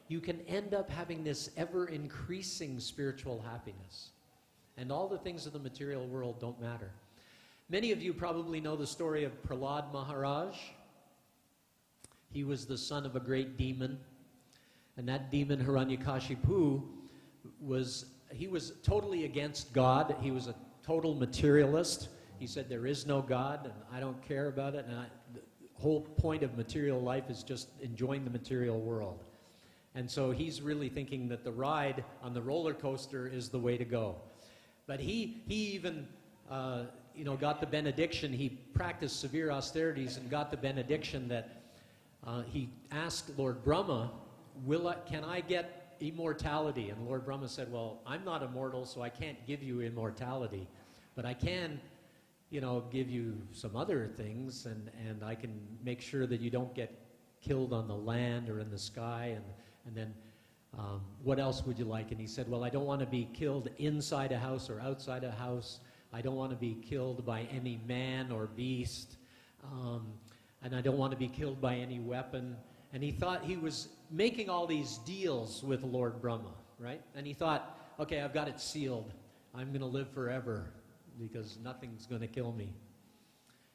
you can end up having this ever-increasing spiritual happiness. And all the things of the material world don't matter. Many of you probably know the story of Prahlad Maharaj. He was the son of a great demon. And that demon, Hiranyakashipu, was totally against God. He was a total materialist. He said, there is no God, and I don't care about it. And the whole point of material life is just enjoying the material world. And so he's really thinking that the ride on the roller coaster is the way to go. But he even, you know, got the benediction. He practiced severe austerities and got the benediction that he asked Lord Brahma, can I get immortality? And Lord Brahma said, well, I'm not immortal, so I can't give you immortality. But I can, you know, give you some other things, and I can make sure that you don't get killed on the land or in the sky. And then what else would you like? And he said, well, I don't want to be killed inside a house or outside a house. I don't want to be killed by any man or beast. And I don't want to be killed by any weapon. And he thought he was making all these deals with Lord Brahma, right? And he thought, okay, I've got it sealed. I'm going to live forever because nothing's going to kill me.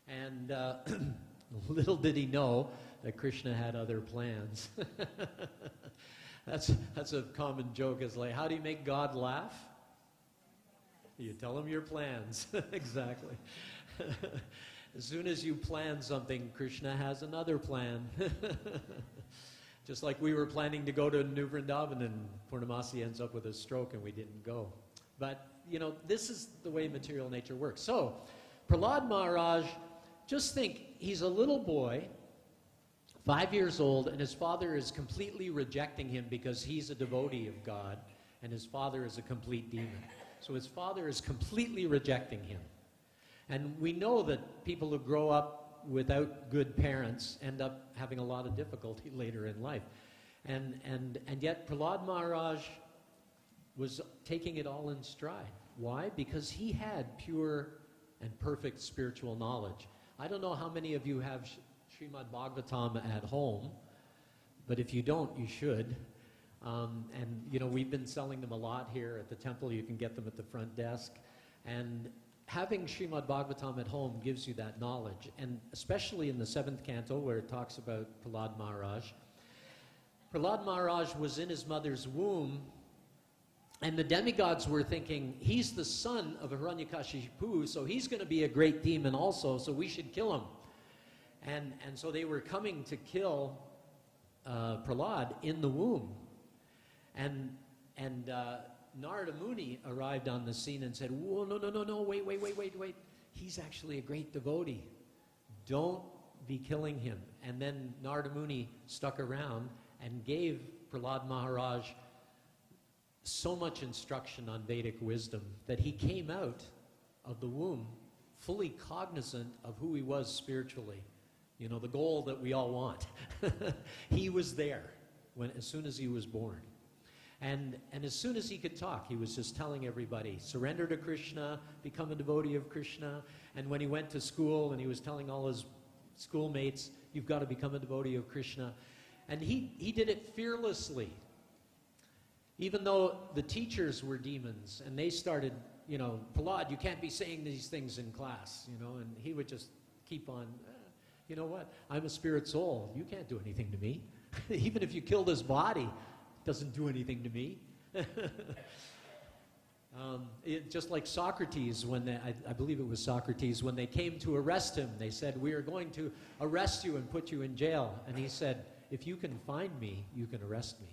And little did he know that Krishna had other plans. That's a common joke. It's like, how do you make God laugh? You tell him your plans. Exactly. As soon as you plan something, Krishna has another plan. Just like we were planning to go to New Vrindavan and Purnamasi ends up with a stroke and we didn't go. But, you know, this is the way material nature works. So, Prahlad Maharaj, just think, he's a little boy, 5 years old, and his father is completely rejecting him because he's a devotee of God, and his father is a complete demon. So his father is completely rejecting him. And we know that people who grow up without good parents end up having a lot of difficulty later in life. And yet Prahlad Maharaj was taking it all in stride. Why? Because he had pure and perfect spiritual knowledge. I don't know how many of you have Srimad Bhagavatam at home, but if you don't, you should. And, you know, we've been selling them a lot here at the temple. You can get them at the front desk. And having Srimad Bhagavatam at home gives you that knowledge. And especially in the 7th canto, where it talks about Prahlad Maharaj. Prahlad Maharaj was in his mother's womb, and the demigods were thinking, he's the son of Hiranyakashipu, so he's going to be a great demon also, so we should kill him. And so they were coming to kill Prahlad in the womb. And Narada Muni arrived on the scene and said, whoa, no, wait. He's actually a great devotee. Don't be killing him. And then Narada Muni stuck around and gave Prahlad Maharaj so much instruction on Vedic wisdom that he came out of the womb fully cognizant of who he was spiritually. You know, the goal that we all want. He was there as soon as he was born. And as soon as he could talk, he was just telling everybody, surrender to Krishna, become a devotee of Krishna. And when he went to school and he was telling all his schoolmates, you've got to become a devotee of Krishna. And he did it fearlessly. Even though the teachers were demons and they started, you know, Prahlad, you can't be saying these things in class, you know, and he would just keep on, you know what, I'm a spirit soul. You can't do anything to me. Even if you killed his body, it doesn't do anything to me. Just like Socrates, when I believe it was Socrates, when they came to arrest him, they said, we are going to arrest you and put you in jail. And he said, if you can find me, you can arrest me.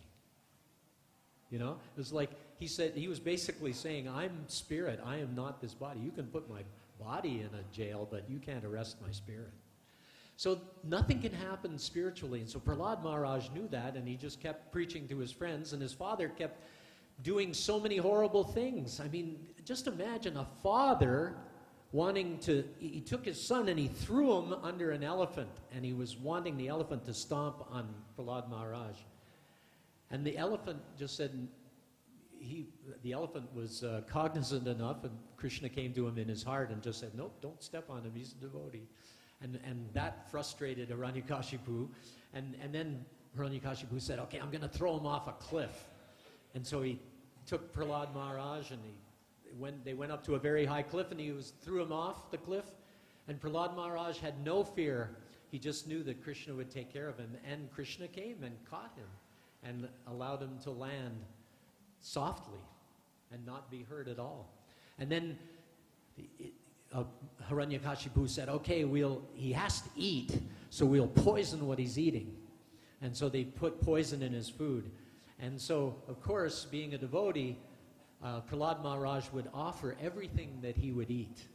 You know, it was like he said, he was basically saying, I'm spirit, I am not this body. You can put my body in a jail, but you can't arrest my spirit. So nothing can happen spiritually. And so Prahlad Maharaj knew that, and he just kept preaching to his friends, and his father kept doing so many horrible things. I mean, just imagine a father he took his son and he threw him under an elephant, and he was wanting the elephant to stomp on Prahlad Maharaj. And the elephant just said, the elephant was cognizant enough, and Krishna came to him in his heart and just said, nope, don't step on him, he's a devotee. And that frustrated Hiranyakashipu. And then Hiranyakashipu said, okay, I'm going to throw him off a cliff. And so he took Prahlad Maharaj, and they went up to a very high cliff, and he threw him off the cliff. And Prahlad Maharaj had no fear. He just knew that Krishna would take care of him. And Krishna came and caught him and allowed him to land softly and not be hurt at all. And then Hiranyakashipu said, okay, he has to eat, so we'll poison what he's eating. And so they put poison in his food. And so, of course, being a devotee, Prahlad Maharaj would offer everything that he would eat.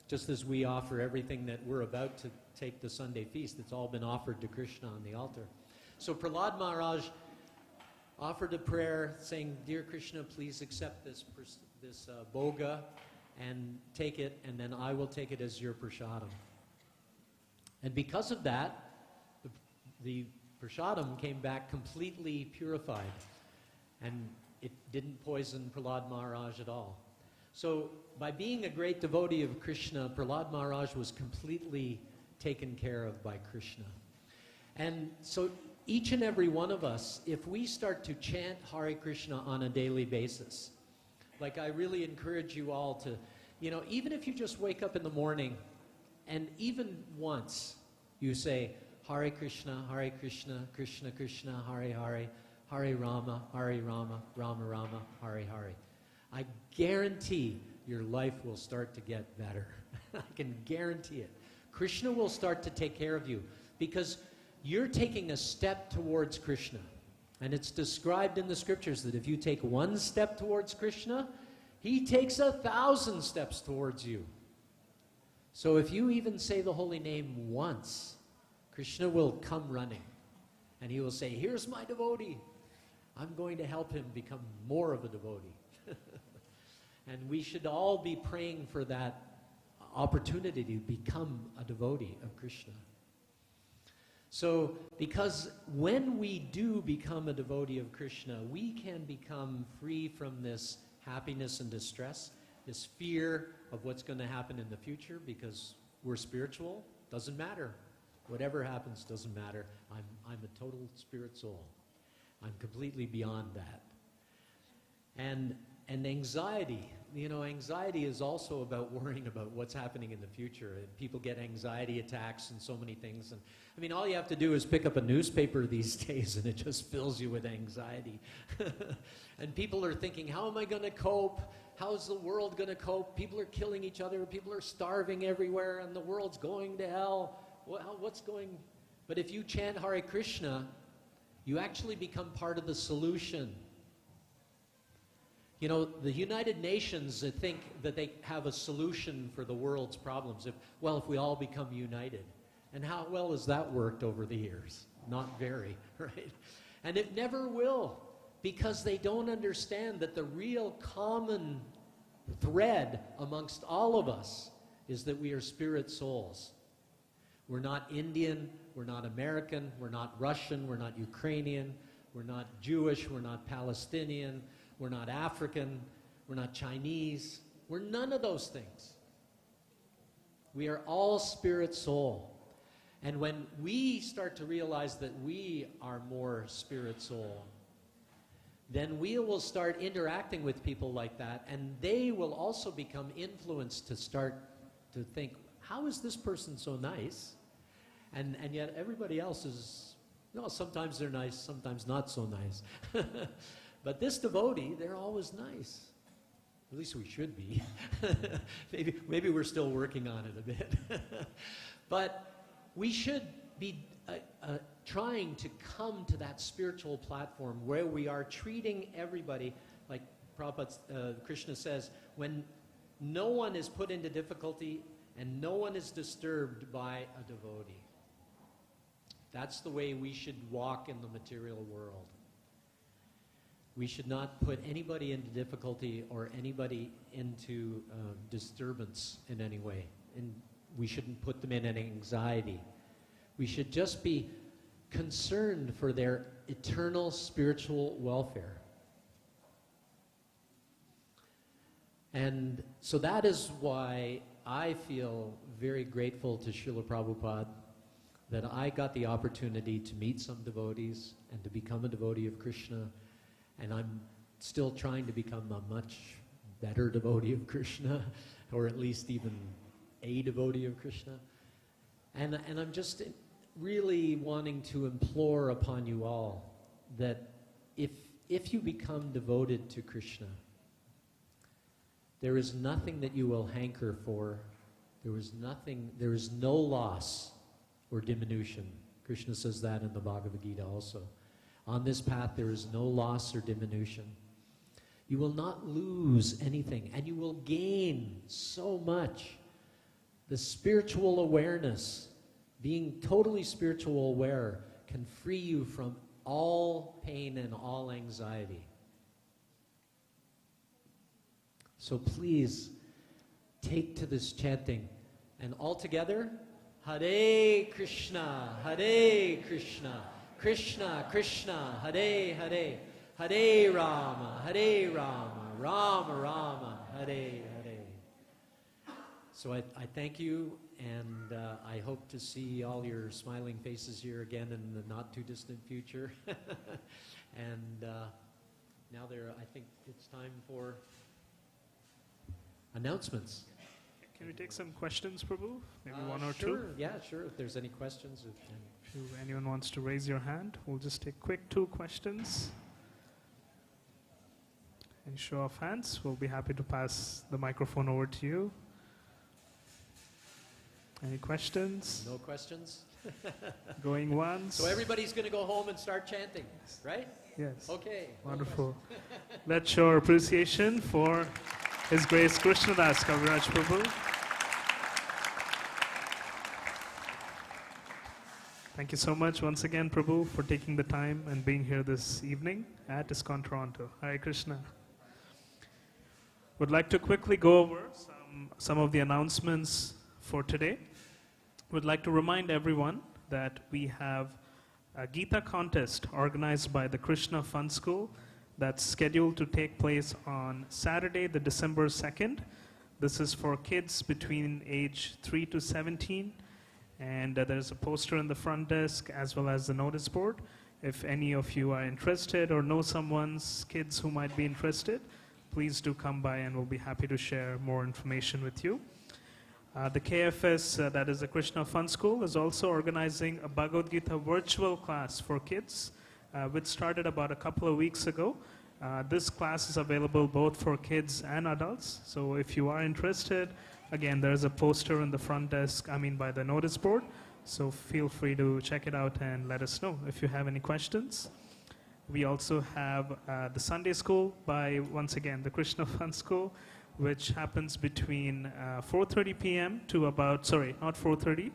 Just as we offer everything that we're about to take the Sunday feast, it's all been offered to Krishna on the altar. So Prahlad Maharaj offered a prayer saying, dear Krishna, please accept this boga and take it, and then I will take it as your prasadam. And because of that, the prasadam came back completely purified. And it didn't poison Prahlad Maharaj at all. So by being a great devotee of Krishna, Prahlad Maharaj was completely taken care of by Krishna. And so each and every one of us, if we start to chant Hare Krishna on a daily basis, like I really encourage you all to, you know, even if you just wake up in the morning and even once you say, Hare Krishna, Krishna Krishna, Hare Hare, Hare Rama, Rama Rama, Hare Hare. I guarantee your life will start to get better. I can guarantee it. Krishna will start to take care of you because you're taking a step towards Krishna. And it's described in the scriptures that if you take one step towards Krishna, he takes 1,000 steps towards you. So if you even say the holy name once, Krishna will come running. And he will say, here's my devotee. I'm going to help him become more of a devotee. And we should all be praying for that opportunity to become a devotee of Krishna. So, because when we do become a devotee of Krishna, we can become free from this happiness and distress, this fear of what's going to happen in the future, because we're spiritual. Doesn't matter. Whatever happens doesn't matter. I'm a total spirit soul. I'm completely beyond that. And anxiety, you know, anxiety is also about worrying about what's happening in the future. And people get anxiety attacks and so many things. And I mean, all you have to do is pick up a newspaper these days and it just fills you with anxiety. And people are thinking, how am I going to cope? How's the world going to cope? People are killing each other. People are starving everywhere and the world's going to hell. What's going? But if you chant Hare Krishna, you actually become part of the solution. You know, the United Nations think that they have a solution for the world's problems. If we all become united. And how well has that worked over the years? Not very, right? And it never will, because they don't understand that the real common thread amongst all of us is that we are spirit souls. We're not Indian, we're not American, we're not Russian, we're not Ukrainian, we're not Jewish, we're not Palestinian, we're not African, we're not Chinese, we're none of those things. We are all spirit soul. And when we start to realize that we are more spirit soul, then we will start interacting with people like that, and they will also become influenced to start to think, how is this person so nice? And yet everybody else is, no, sometimes they're nice, sometimes not so nice. But this devotee, they're always nice. At least we should be. maybe we're still working on it a bit. But we should be trying to come to that spiritual platform where we are treating everybody, like Prabhupada, Krishna says, when no one is put into difficulty and no one is disturbed by a devotee. That's the way we should walk in the material world. We should not put anybody into difficulty or anybody into disturbance in any way. And we shouldn't put them in any anxiety. We should just be concerned for their eternal spiritual welfare. And so that is why I feel very grateful to Srila Prabhupada that I got the opportunity to meet some devotees and to become a devotee of Krishna. And I'm still trying to become a much better devotee of Krishna, or at least even a devotee of Krishna. And I'm just really wanting to implore upon you all that if you become devoted to Krishna, there is nothing that you will hanker for. There is no loss or diminution. Krishna says that in the Bhagavad Gita also. On this path there is no loss or diminution. You will not lose anything, and you will gain so much. The spiritual awareness, being totally spiritual aware, can free you from all pain and all anxiety. So please, take to this chanting, and all together, Hare Krishna, Krishna Krishna, Hare Hare, Hare Rama, Hare Rama, Rama Rama, Hare Hare. So I thank you, and I hope to see all your smiling faces here again in the not-too-distant future. And now I think it's time for announcements. Can we take some questions, Prabhu? Maybe one or sure. two? Yeah, sure. If there's any questions. If anyone wants to raise your hand, we'll just take quick 2 questions. Any show of hands, we'll be happy to pass the microphone over to you. Any questions? No questions? Going once. So everybody's going to go home and start chanting, right? Yes. Okay. Wonderful. Let's show our appreciation for His Grace Krishnadas Kaviraj Prabhu. Thank you so much once again, Prabhu, for taking the time and being here this evening at ISKCON Toronto. Hare Krishna. Would like to quickly go over some of the announcements for today. Would like to remind everyone that we have a Gita contest organized by the Krishna Fun School that's scheduled to take place on Saturday, the December 2nd. This is for kids between age 3 to 17. And there's a poster in the front desk as well as the notice board. If any of you are interested or know someone's kids who might be interested, please do come by and we'll be happy to share more information with you. The KFS, that is the Krishna Fun School, is also organizing a Bhagavad Gita virtual class for kids, which started about a couple of weeks ago. This class is available both for kids and adults. So if you are interested, again, there's a poster in the front desk, by the notice board. So feel free to check it out and let us know if you have any questions. We also have the Sunday school by, once again, the Krishna Fun School, which happens between 4:30 p.m. to about, sorry, not 4:30.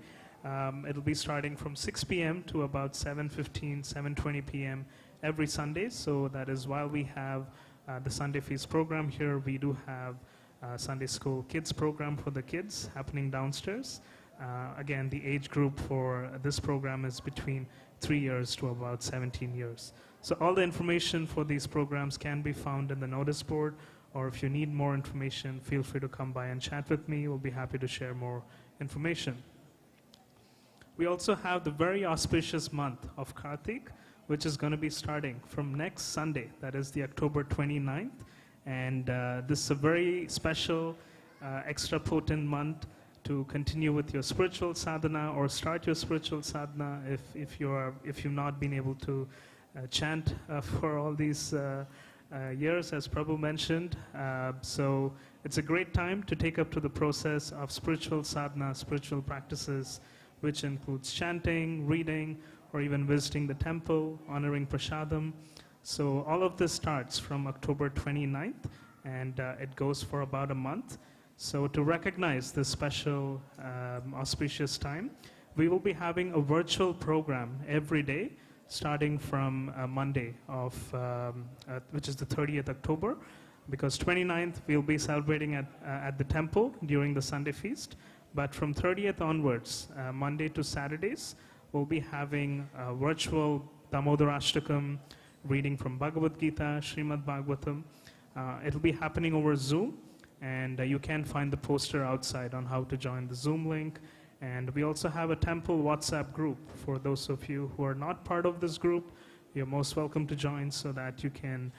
It'll be starting from 6 p.m. to about 7:15, 7:20 p.m. every Sunday. So that is while we have the Sunday Feast program here, we do have Sunday School Kids program for the kids happening downstairs. Again, the age group for this program is between 3 years to about 17 years. So all the information for these programs can be found in the notice board, or if you need more information, feel free to come by and chat with me. We'll be happy to share more information. We also have the very auspicious month of Kartik, which is going to be starting from next Sunday, that is the October 29th. And this is a very special, extra potent month to continue with your spiritual sadhana or start your spiritual sadhana if you've not been able to chant for all these years, as Prabhu mentioned. So it's a great time to take up to the process of spiritual sadhana, spiritual practices, which includes chanting, reading, or even visiting the temple, honoring prasadam. So all of this starts from October 29th, and it goes for about a month. So to recognize this special auspicious time, we will be having a virtual program every day, starting from Monday of, which is the 30th October, because 29th we'll be celebrating at the temple during the Sunday feast. But from 30th onwards, Monday to Saturdays, we'll be having a virtual Damodarashtakam reading from Bhagavad Gita, Srimad Bhagavatam. It'll be happening over Zoom, and you can find the poster outside on how to join the Zoom link. And we also have a temple WhatsApp group. For those of you who are not part of this group, you're most welcome to join so that you can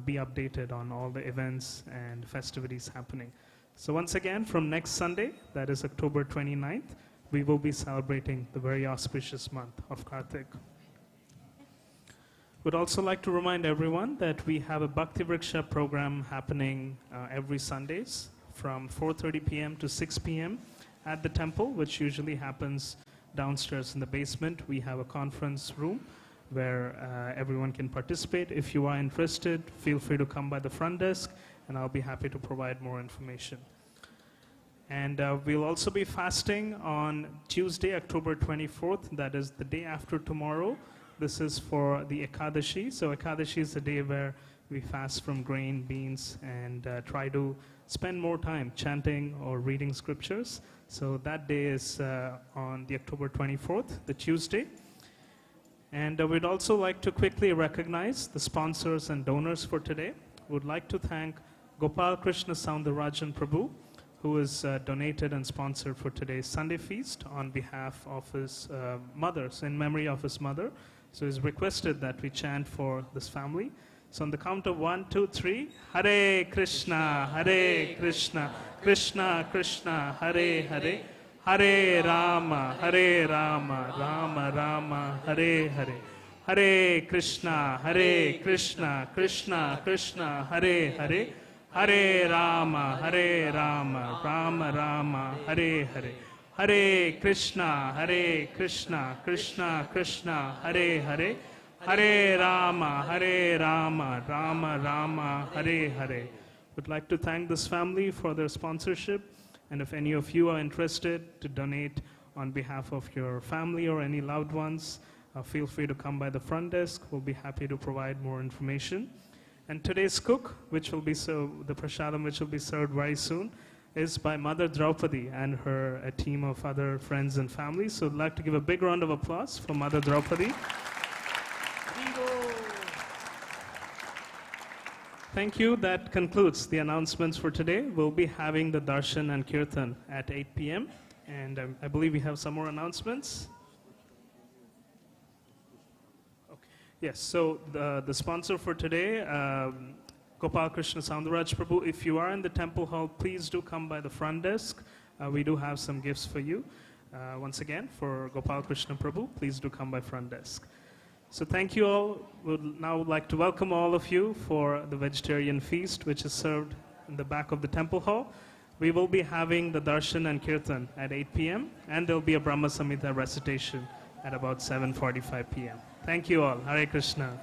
be updated on all the events and festivities happening. So once again, from next Sunday, that is October 29th, we will be celebrating the very auspicious month of Kartik. Would also like to remind everyone that we have a Bhakti Vriksha program happening every Sundays from 4:30 p.m. to 6 p.m. at the temple, which usually happens downstairs in the basement. We have a conference room where everyone can participate. If you are interested, feel free to come by the front desk, and I'll be happy to provide more information. And we'll also be fasting on Tuesday, October 24th. That is the day after tomorrow. This is for the Ekadashi. So Ekadashi is the day where we fast from grain, beans, and try to spend more time chanting or reading scriptures. So that day is on the October 24th, the Tuesday. And we'd also like to quickly recognize the sponsors and donors for today. Would like to thank Gopal Krishna Soundarajan Prabhu, who has donated and sponsored for today's Sunday feast on behalf of his mother, so in memory of his mother. So he's requested that we chant for this family. So on the count of 1, 2, 3, Hare Krishna, Krishna Krishna, Hare Hare, Hare Rama, Rama Rama, Hare Hare. Hare Krishna, Krishna Krishna, Hare Hare, Hare Rama, Rama Rama, Hare Hare. Hare Krishna, Krishna Krishna, Hare Hare, Hare Rama, Rama Rama, Hare Hare. Would like to thank this family for their sponsorship, and if any of you are interested to donate on behalf of your family or any loved ones, feel free to come by the front desk. We'll be happy to provide more information. And today's cook, which will be the prasadam which will be served very soon, is by Mother Draupadi and a team of other friends and family. So I'd like to give a big round of applause for Mother Draupadi. Thank you. That concludes the announcements for today. We'll be having the darshan and kirtan at 8 p.m. And I believe we have some more announcements. Okay. Yes, so the sponsor for today, Gopal Krishna Soundaraj Prabhu. If you are in the temple hall, please do come by the front desk. We do have some gifts for you. Once again, for Gopal Krishna Prabhu, please do come by front desk. So thank you all. Would now like to welcome all of you for the vegetarian feast, which is served in the back of the temple hall. We will be having the darshan and kirtan at 8 p.m. and there will be a Brahma Samhita recitation at about 7:45 p.m. Thank you all. Hare Krishna.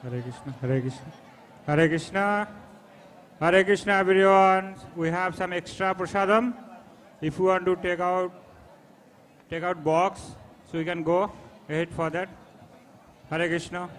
Hare Krishna, Hare Krishna, Hare Krishna, Hare Krishna, everyone. We have some extra prasadam. If you want to take out box, so you can go ahead for that. Hare Krishna.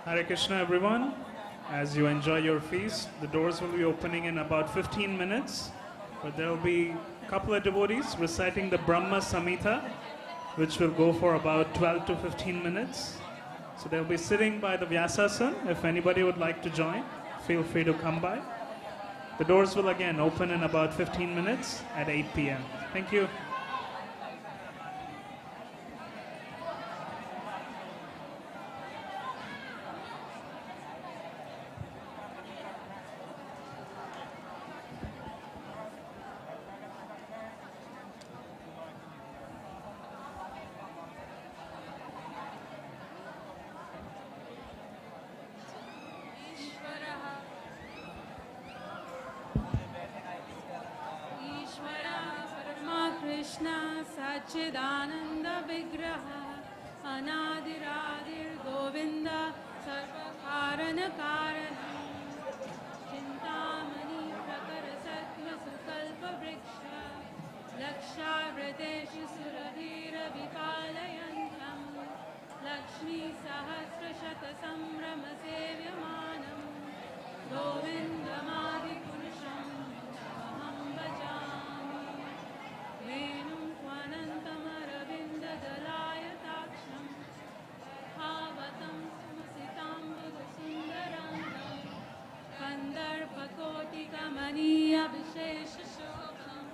Hare Krishna, everyone. As you enjoy your feast, the doors will be opening in about 15 minutes. But there will be a couple of devotees reciting the Brahma Samhita, which will go for about 12 to 15 minutes. So they'll be sitting by the Vyasasana. If anybody would like to join, feel free to come by. The doors will again open in about 15 minutes at 8 p.m. Thank you. Chidananda Vigraha Anadiradir Govinda Sarvakarana Karanam Chintamani Prakara Sattva Sukalpa Vriksha Laksha Vradeshi Suradhira Vipalayantam Lakshmi Sahasra Shata Samrama Sevyamanam Govindamadi Purusham Tamaham Bhajami Venum Anantamaravindalayataksam Bhavatam Samasitam Buddhasundarangam Kandarpakotikamaniya Visheshashokam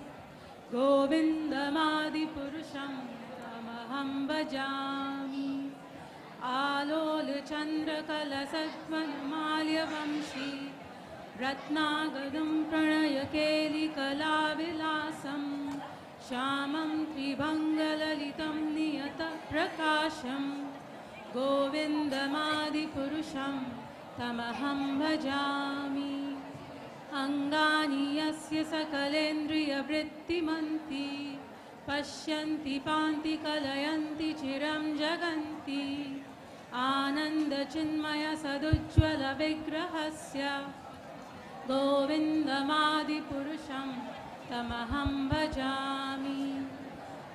Govindamadi Purusham Tamaham Bhajami Alol Chandra Kalasatvanmalya Vamshi Ratnagadam Pranaya Keli Kalavilasam Shamam Tribhangalalitam Niyata Prakasham Govindamadi Purusham Tamaham Bhajami Angani Yasya Sakalendriya Vrittimanti Pashyanti Panti Kalayanti Chiram Jaganti Ananda Chinmaya Sadujjvala Vigrahasya Govindamadi Purusham Tamaham Bhajami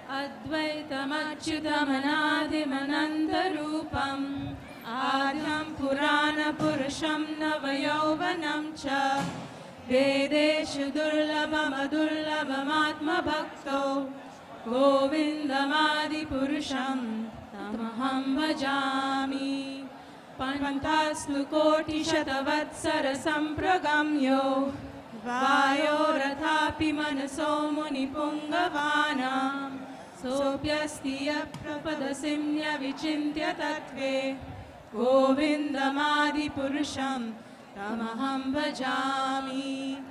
Advaitamachyutamanadimanantarupam Adhyam Purana Purusham Navayauvanam Cha Vedeshu Durlabam Adurlabhamatma Bhakto Govindamadi Purusham Tamaham Bhajami Pantaslu Koti Shatavatsara Sampragamyo Vayo Rathapi Manaso Muni Pungavanam Sopyastiya Prapadasimnya Vichintya Tatve Govindamadi Purusham Tamaham Bhajami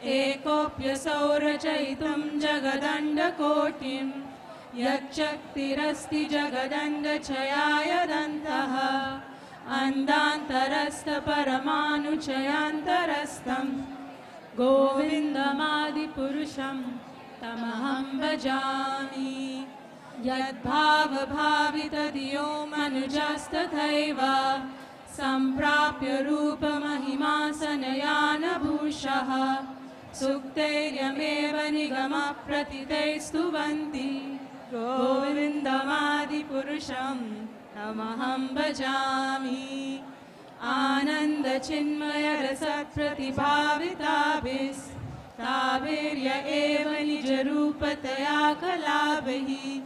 Ekopya Saurachaitam Jagadanda Kotim Yakshaktirasti Jagadanda Chayaya Dantaha Andantarasta Paramanu Chayantarastam Govindamadi Purusham Tamaham Bhajami Yadbhava Bhavita Diyo Manujastathaiva Samprapya Rupa Mahima Sanayana Bhushaha Sukteryameva Nigama Pratitaistu Vanti Govindamadi Purusham Tamaham Bhajami Ananda Chinmaya Rasat Pratibhavitabhis Tabirya Eva Nijarupataya Kalabhi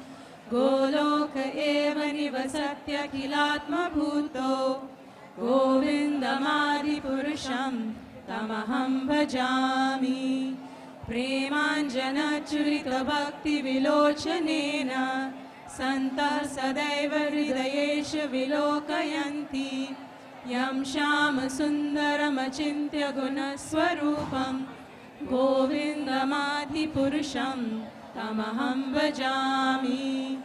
Goloka Eva Nivasatya Kilatma Bhuto Govindamadi Purusham Tamaham Bhajami Premanjana Churita Bhakti Vilochanena Santa Sadaiva Hridayesha Vilokayanti Yam Shama Sundaramachintya Gunaswarupam Govindamadi Purusham Tamaham Bhajami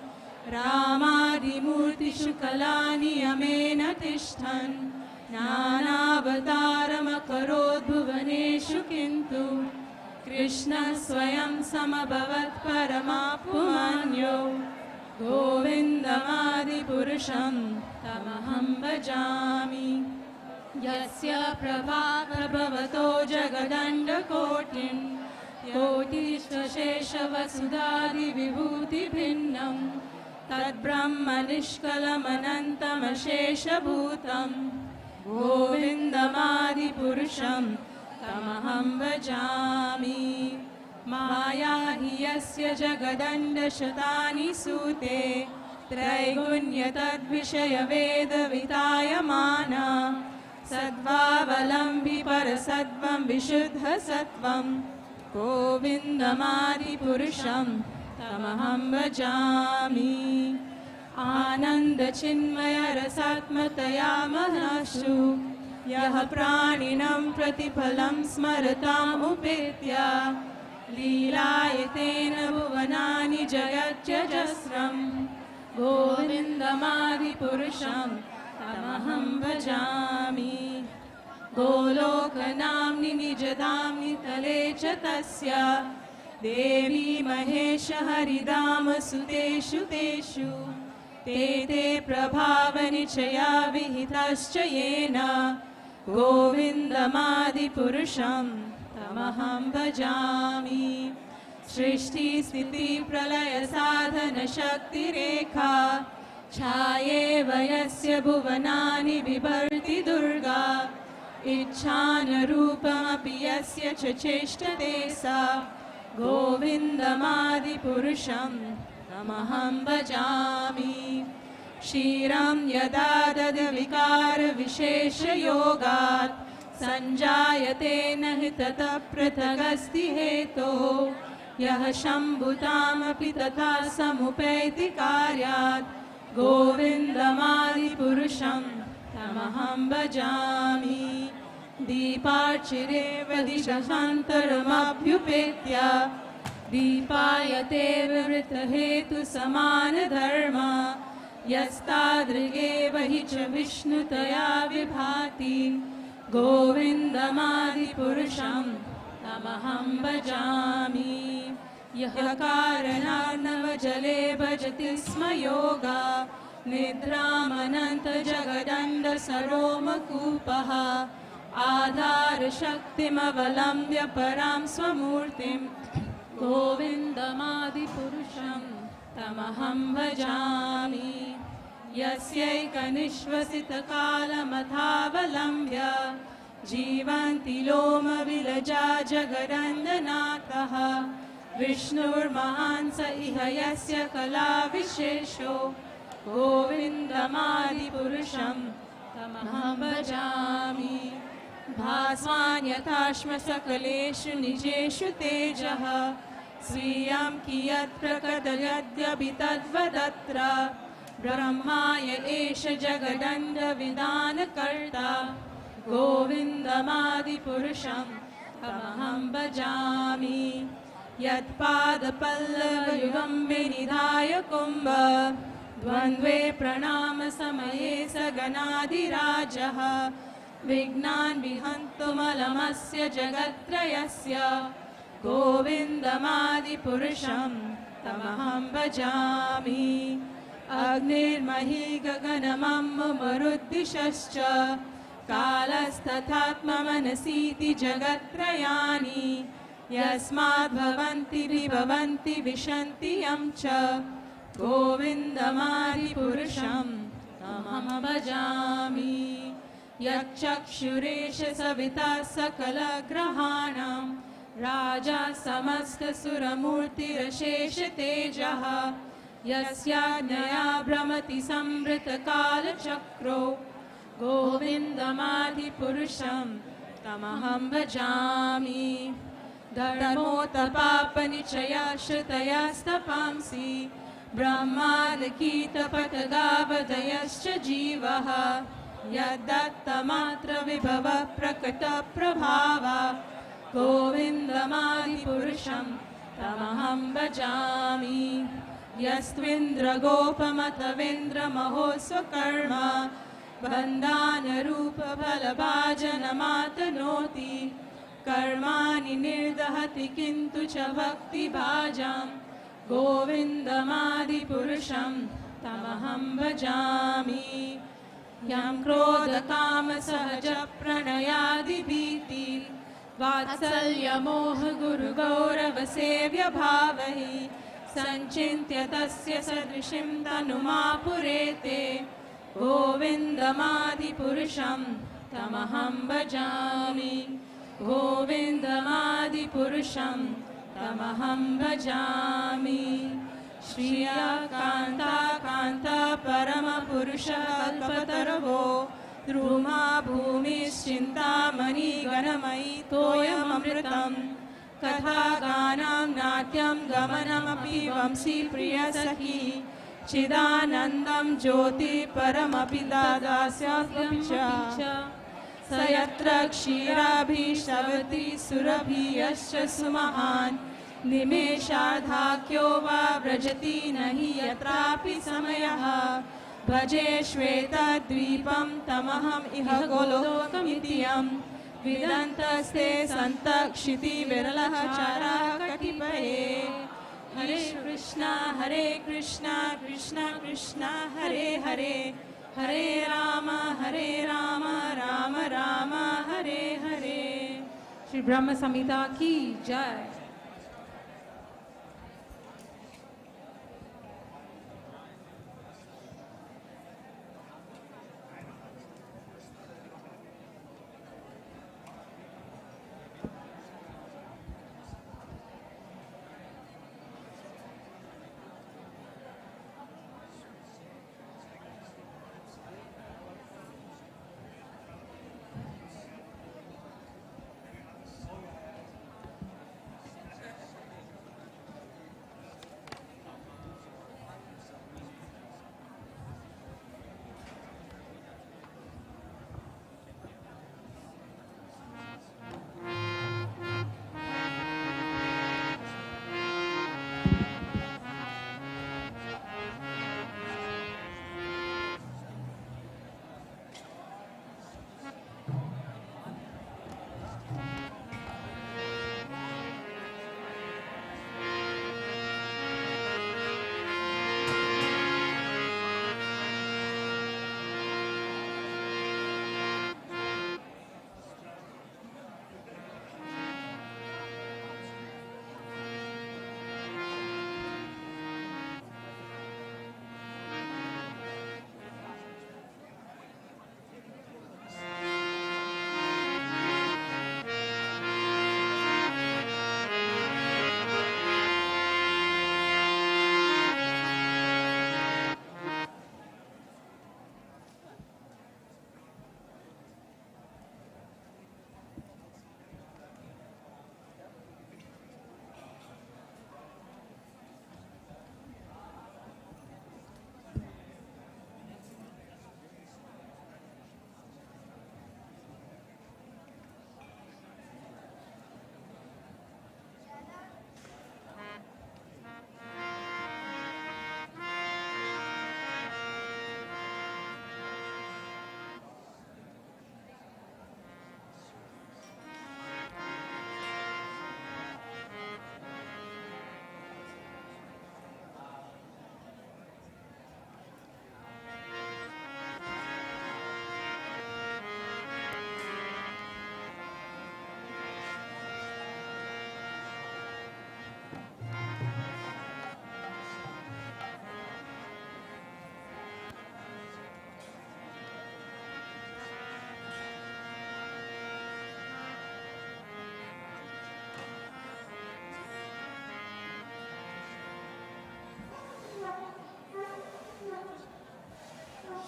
Ramadi Murti Shukalani Yamena Tishtan Nanavataram Akarod Bhuvaneshu Kintu Krishna Swayam Samabhavat Paramapumanyo Govindamadi Purusham Tamaham Bhajami Yasya Prabhavato Jagadanda Kotim Kotishvashesha Vasudhadi Vibhuti Bhinnam Tad Brahma Nishkalam Anantam Ashesha Bhutam गोविन्दमादिपुरुषं तमहं भजामि माया हि यस्य जगदण्डशतानि सूते त्रैगुण्य तद्विषयवेदवितायमाना सद्भावलम्बि परसत्त्वं विशुद्धसत्त्वं गोविन्दमादिपुरुषं तमहं भजामि आनन्दचिन्मयरसात्मतया मनसु यः प्राणिनं प्रतिफलं स्मरतामुपेत्य लीलायतेन भुवनानि जगच्चजस्रं गोविन्दमादिपुरुषं तमहं भजामि गोलोकनाम्नि निजधाम्नि तले च तस्य देवी महेश हरिधाम सुतेषु तेषु ते प्रभावनिचया विहितश्च येन गोविन्दमादिपुरुषं तमहं भजामि सृष्टिस्थितिप्रलयसाधनशक्तिरेखा छायेव यस्य भुवनानि बिभर्ति दुर्गा इच्छानरूपमपि यस्य च चेष्टते सा गोविन्दमादिपुरुषं तमहं भजामि क्षीरं यदा ददविकारविशेषयोगात् सञ्जायते न हि ततः पृथगस्ति हेतोः यः शम्भुतामपि तथा समुपैति कार्यात् गोविन्दमादिपुरुषं तमहं भजामि दीपार्चिरेव दिशान्तरमभ्युपेत्य दीपायते विवृतहेतुसमानधर्म यस्तादृगेव हि च विष्णुतया विभाति गोविन्दमादिपुरुषं तमहं भजामि यः कारणार्णवजले भजति स्म योगा निद्रामनन्तजगदण्डसरोमकूपः आधारशक्तिमवलम्ब्य परां स्वमूर्तिं गोविन्दमादिपुरुषं तमहं भजामि यस्यैकनिश्वसितकालमथावलम्ब्य जीवन्ति लोमविलजा जगदण्डनाथः विष्णुर्महान् स इह यस्य कलाविशेषो गोविन्दमादिपुरुषं तमहं भजामि भास्वान् यथाश्म सकलेषु निजेषु तेजः स्वीयं कियत् प्रकटयद्यपि तद्वदत्र ब्रह्माय एष जगदण्डविधानकर्ता गोविन्दमादिपुरुषं तमहं भजामि यत्पादपल्लवयुगं विनिधाय कुम्भ द्वन्द्वे प्रणामसमये स गणाधिराजः विघ्नान् विहन्तुमलमस्य जगत्त्रयस्य गोविन्दमादिपुरुषं तमहं भजामि अग्निर्मही गगनमरुद्दिशश्च कालस्तथात्ममनसीति जगत्त्रयानि यस्माद्भवन्ति विभवन्ति विशन्ति यं च गोविन्दमादिपुरुषं तमहं भजामि यच्चक्षुरेश सविता सकलग्रहाणां राजा समस्तसुरमूर्तिरशेषतेजः यस्याज्ञया भ्रमति संवृतकालचक्रो गोविन्दमादिपुरुषं तमहं भजामि धर्मोतपापनिचया श्रुतयस्तपांसि ब्रह्मादकीतपतगावदयश्च जीवः यद्दत्तमात्रविभवः प्रकटप्रभावा गोविन्दमादिपुरुषं तमहं भजामि यस्त्विन्द्रगोपमतवेन्द्रमहोस्वकर्म बन्धानरूपफलभाजनमातनोति कर्माणि निर्दहति किन्तु च भक्तिभाजां गोविन्दमादिपुरुषं तमहं भजामि यं क्रोधकामसहजप्रणयादिभीति वात्सल्यमोहगुरुगौरवसेव्यभावैः सञ्चिन्त्य तस्य सदृशीं तनुमापुरेते गोविन्दमादिपुरुषं तमहं भजामि गोविन्दमादिपुरुषं तमहं भजामि श्रियकान्ता कान्ता परमपुरुषः कल्पतरुः द्रुमा भूमिश्चिन्तामणि गणमयि तोयममृतम् कथागानं नाट्यं गमनमपि वंशी प्रियसखी चिदानन्दं ज्योति परमपि दादास्यास्मि च स यत्र क्षीराभिषवति सुरभियश्च सुमहान् निमेषार्धाख्यो वा व्रजति न हि यत्रापि समयः भजे श्वेतद्वीपं तमहम् इह गोलोकमिति यम् विदन्तस्ते सन्तक्षितिविरलः चारः कतिपये हरे कृष्णा कृष्णा कृष्णा हरे हरे हरे राम राम राम हरे हरे। श्री ब्रह्म संहिता की जय।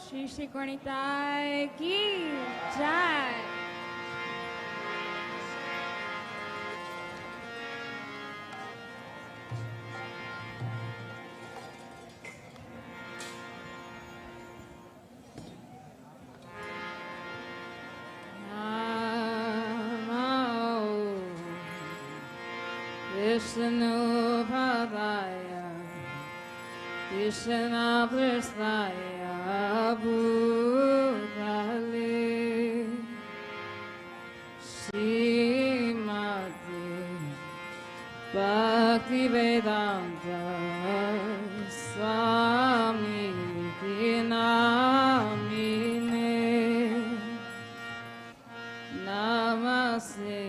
श्री श्री गणिताय की जय। Vishnu Padaya Krishna Prasthaya Bhutale Srimati Bhaktivedanta Swami Namine Namaste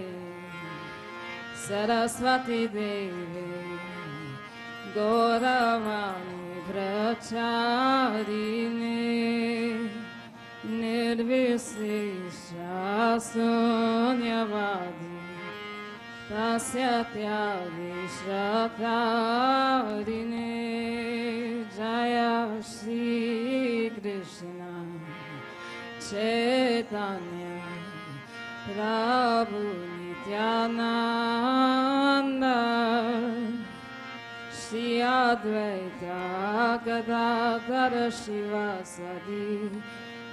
Saraswati Devi Gauravani Pracharine Nirvisesha Sunyavadi Tasya Tyagi Shrakarine Jaya Shri Krishna Chaitanya Prabhu Nityananda Shri Advaita Gadadhara Shivasadi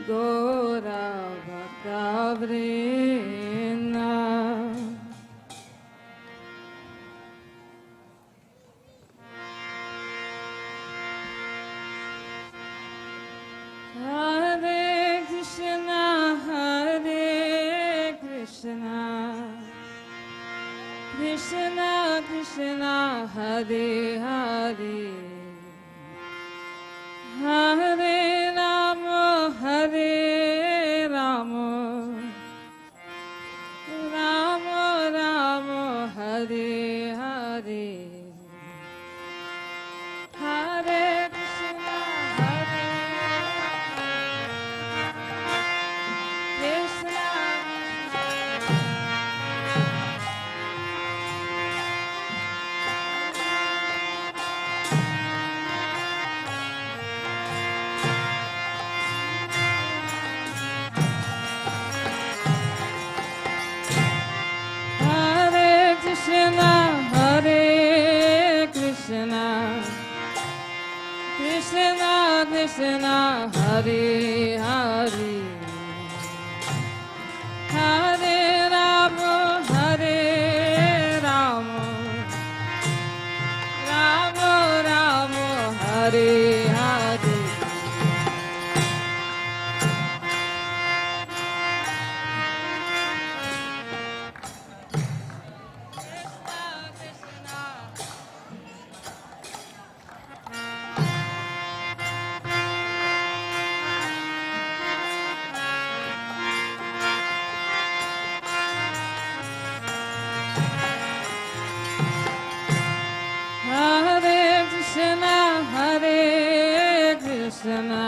Gora Bhakta Vrinda. Hare Krishna, Hare Krishna, Krishna Krishna, Hare Hare, Hare Rama, Hare Rama, Rama Rama, Hare Hare, Hare Krishna, Hare Krishna. Hare Krishna, Hare Krishna, Krishna Krishna, Hare Hare, Hare Rama, Hare Rama, Rama Rama, Hare Hare. Hare Krishna, Hare Krishna,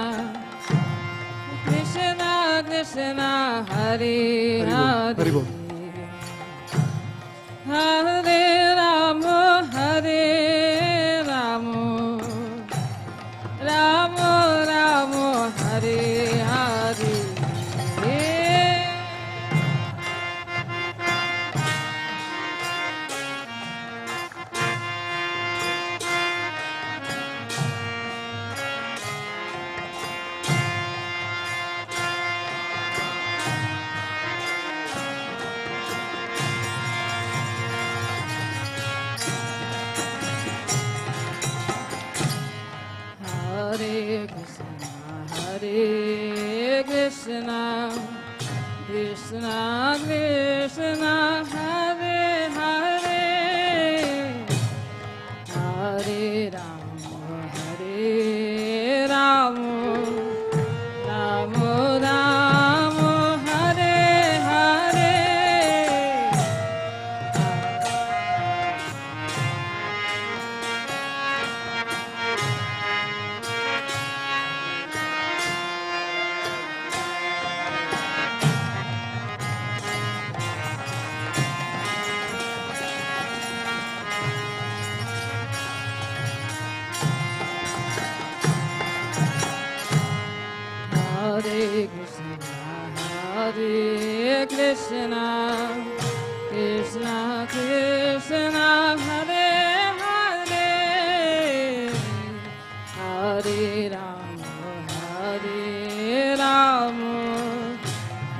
Krishna Krishna, Hare Hare, Hare Rama, Hare Rama, Rama Rama, Hare Hare. Hare Krishna, Hare Krishna, Krishna Krishna, Hare Hare, Hare Rama, Hare Rama, Rama Rama, Hare Hare. Hare Krishna, Hare Krishna, Krishna Krishna, Hare Hare, Hare Rama, Hare Rama,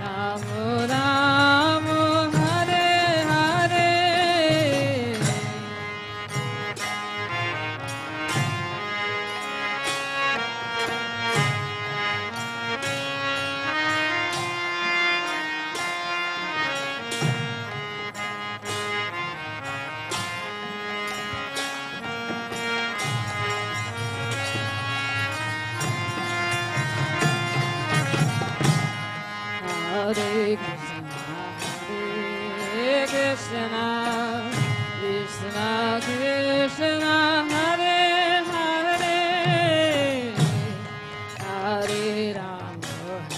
Rama Rama, Hare Hare. Hare Krishna, Hare Krishna, Krishna Krishna, Hare Hare, Hare Rama,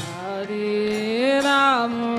Hare Rama,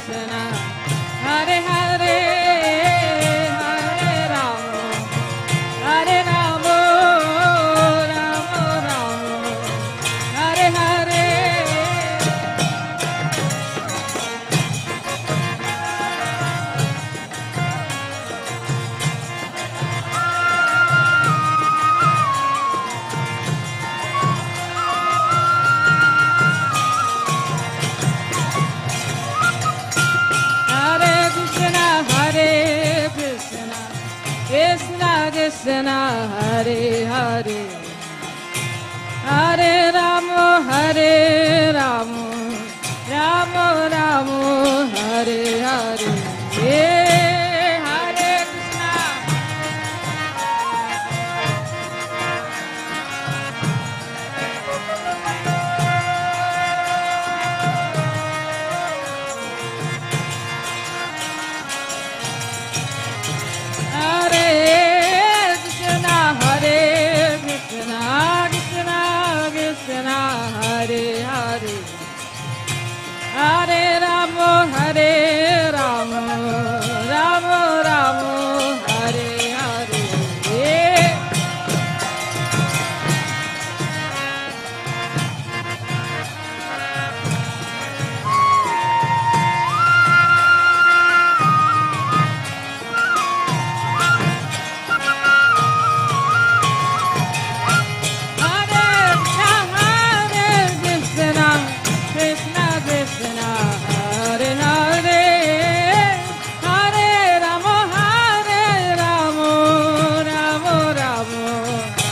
Krishna, Hare Hare, Hare Rama, Hare Rama, Rama Rama, Hare Hare. Hare Krishna, Hare Krishna, Krishna Krishna, Hare Hare, Hare Rama, Hare Rama, Rama Rama, Hare Hare. Yeah, Hare Krishna. Hare Krishna, Hare Krishna, Krishna Krishna, Hare Hare, Hare Rama, Hare Rama, Rama Rama, Hare Hare. Yeah. Hare Krishna, Krishna Krishna, Hare Hare, Hare Rama, Hare Rama, Rama Rama,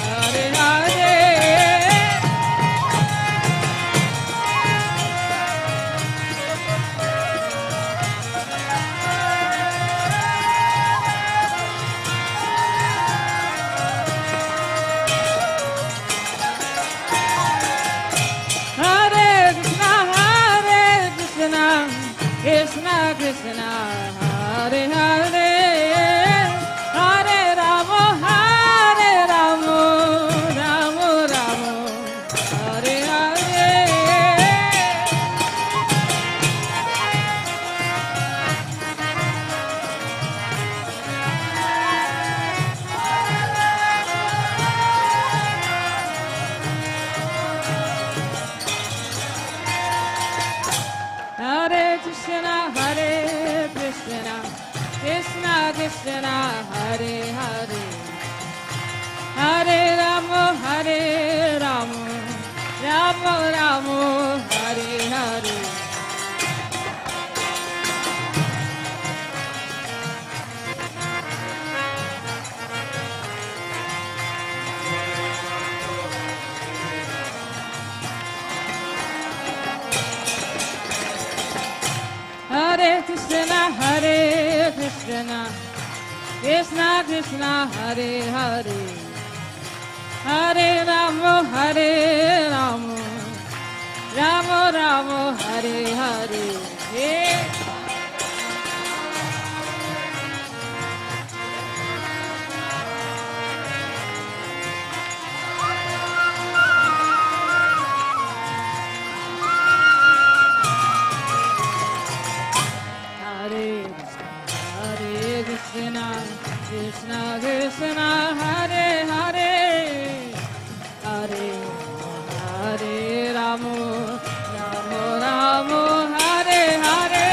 Hare Hare. Hare Krishna, Krishna Krishna, Hare Hare, Hare Rama, Hare Rama, Rama Rama, Hare Hare. Hare Krishna, Krishna Krishna, Hare Hare, Hare Rama, Hare Rama, Rama Rama, Hare Hare. Hare Krishna, Krishna Krishna, Hare Hare, Hare Rama, Hare Rama, Rama Rama, Hare Hare. Yeah. Hare Krishna, Krishna Krishna, Hare Hare, Hare Hare Rama, Rama Rama, Hare Hare.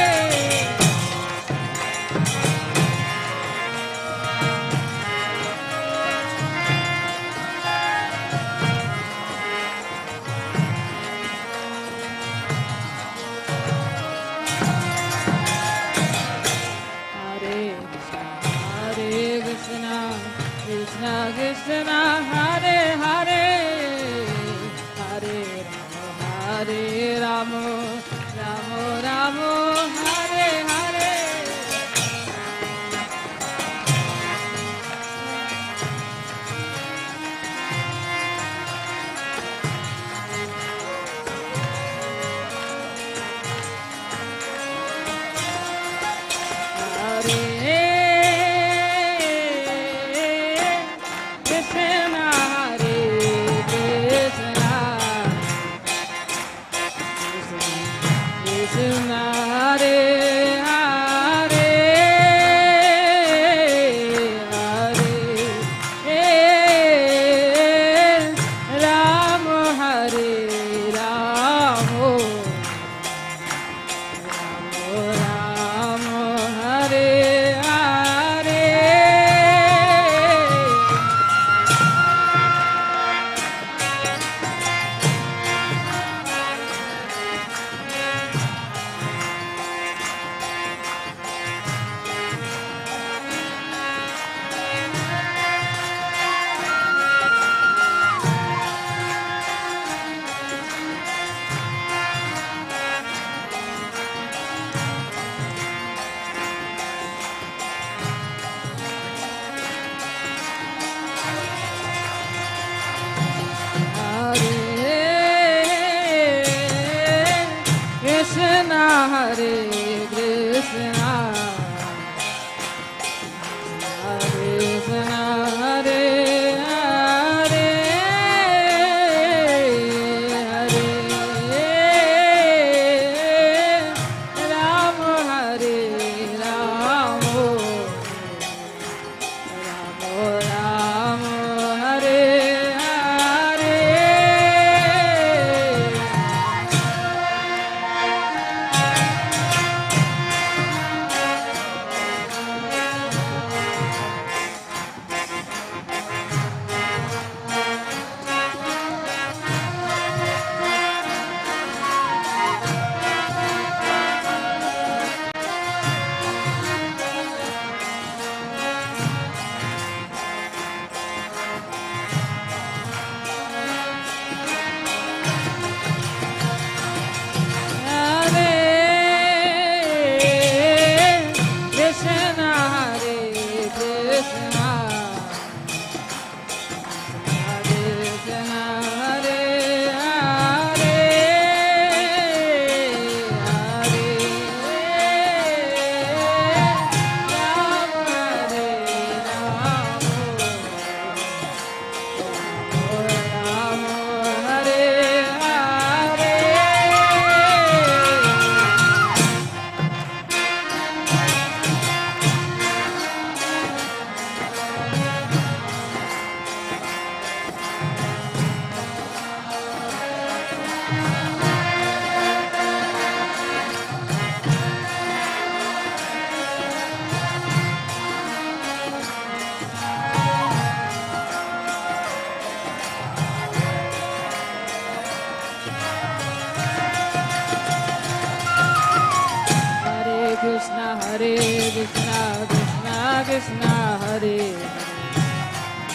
Krishna, Hare Krishna, Krishna Krishna, Hare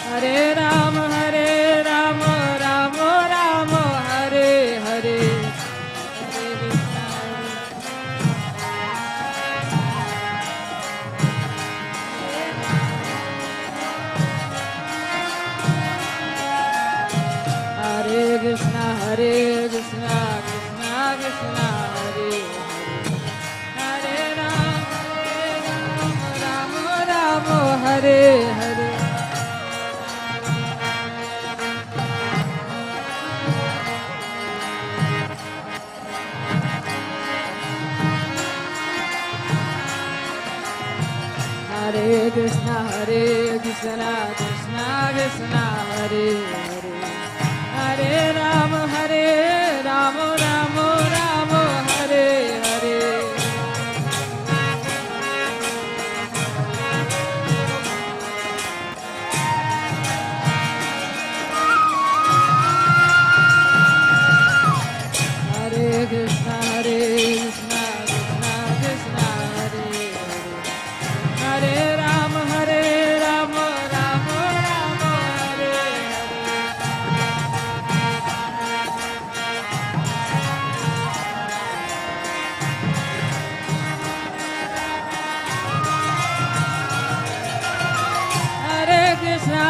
Hare, Hare Rama, Rama Rama, Hare Hare, Hare Krishna, Hare Krishna, Krishna Krishna, Hare Hare, Hare Rama, Rama Hare Hare. Hare Krishna, Krishna Krishna, Hare Hare, Hare Rama, Rama Rama, Hare Hare. Hare Krishna, Krishna Krishna, Hare Hare, Hare Rama, Rama Rama, Hare Hare. Hare Krishna,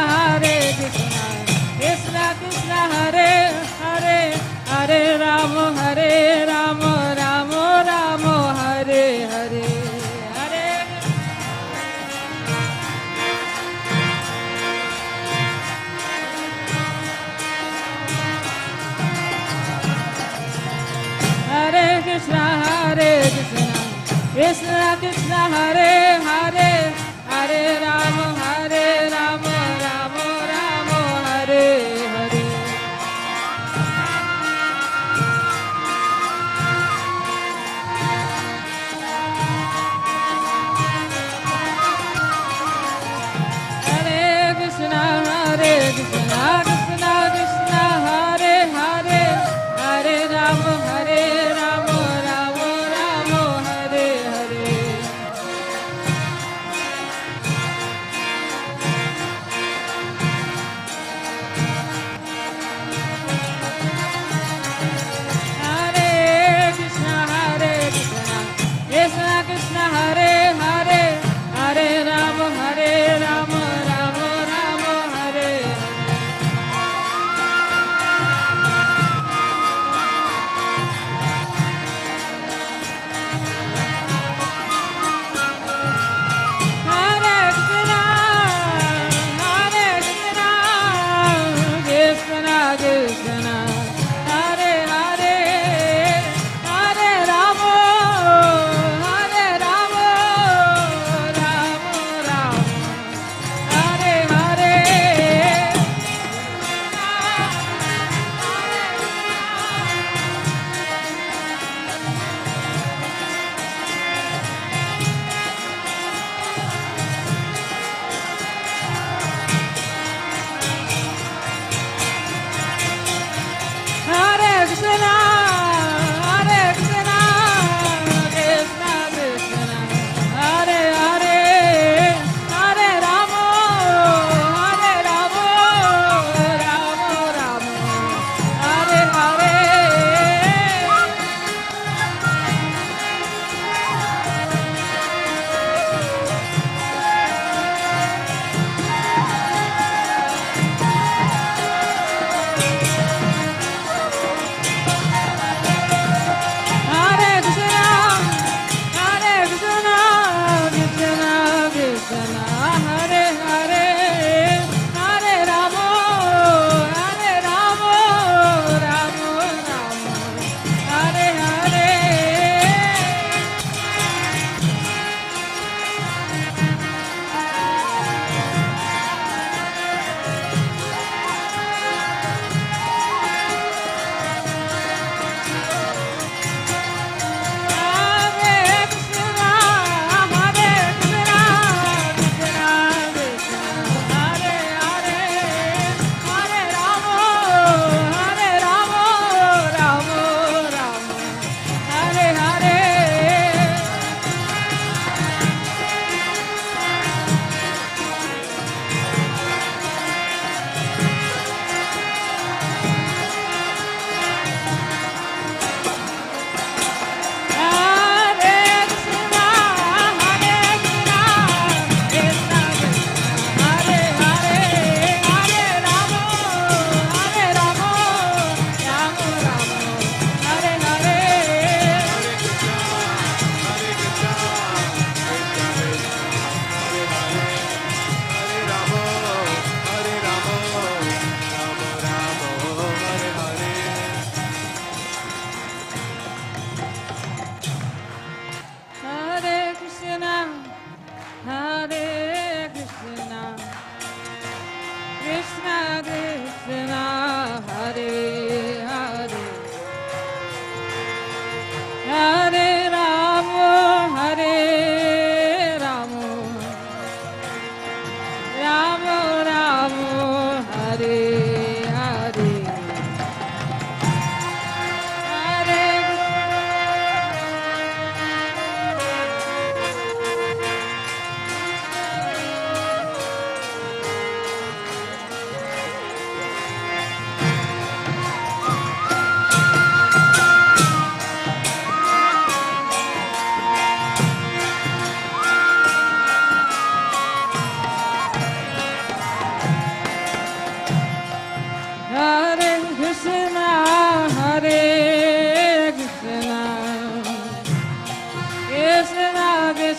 Krishna Krishna, Hare Hare, Hare Rama, Rama Rama, Hare Hare, Hare Hare Krishna, Krishna Krishna, Hare Hare, Hare Rama, Rama Rama, Hare Hare. Hare Krishna, Krishna Krishna, Hare Hare, Hare Rama, Rama Rama, Hare Hare.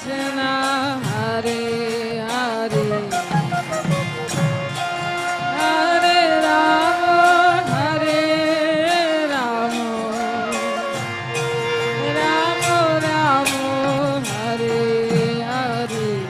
Krishna, Hare Hare, Hare Rama, Hare Rama, Rama Rama, Hare Hare.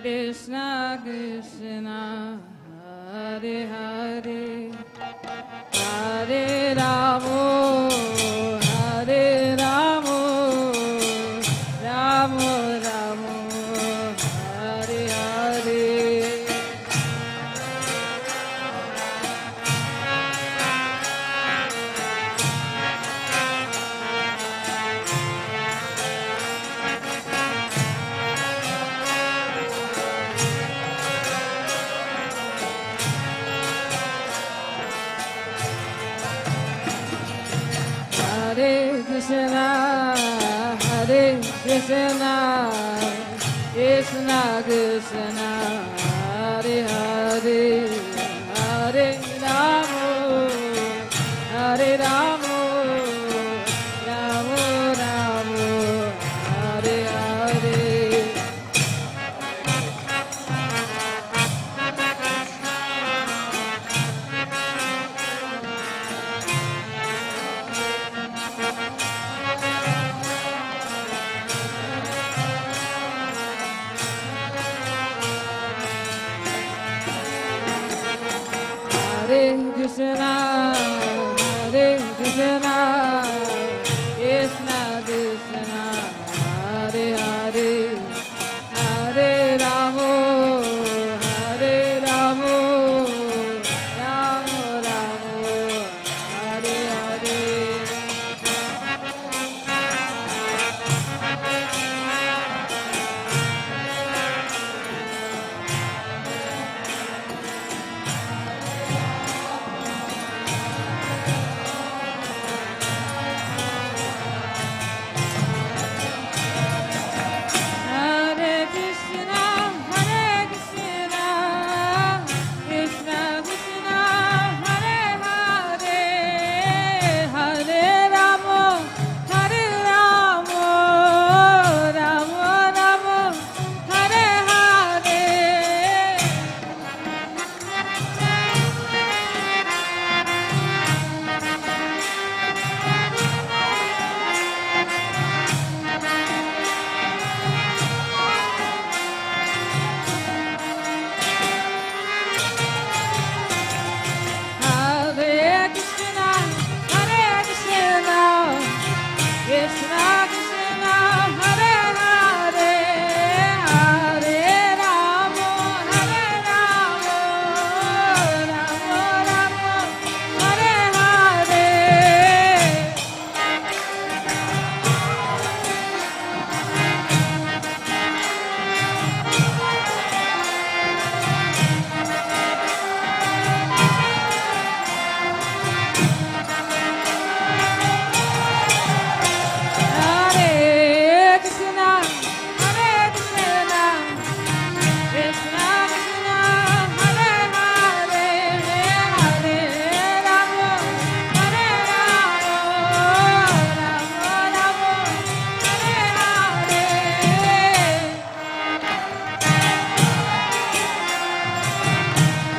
Krishna Krishna Hare Hare Hare Ramo Hare Ramo Ramo Ramo Hare Hare Hare Krishna, Hare Krishna, Krishna Krishna, Hare Hare, Hare Ramo, Hare Ramo, Ramo Ramo, Hare Hare. Hare Krishna, Hare Krishna, Krishna Krishna, Hare Hare, Hare Ramo, Hare Ramo, Ramo Ramo, Hare Hare. Hare Krishna, Hare Krishna, Krishna Krishna, Hare Hare, Hare Ramo, Hare Ramo, Ramo Ramo, Hare Hare. Hare Krishna, Hare Krishna, Krishna Krishna, Hare Hare, Hare Ramo, Hare Ramo, Ramo Ramo, Hare Hare. Hare Krishna, Hare Krishna, Krishna Krishna, Hare Hare, Hare Ramo, Hare Ramo,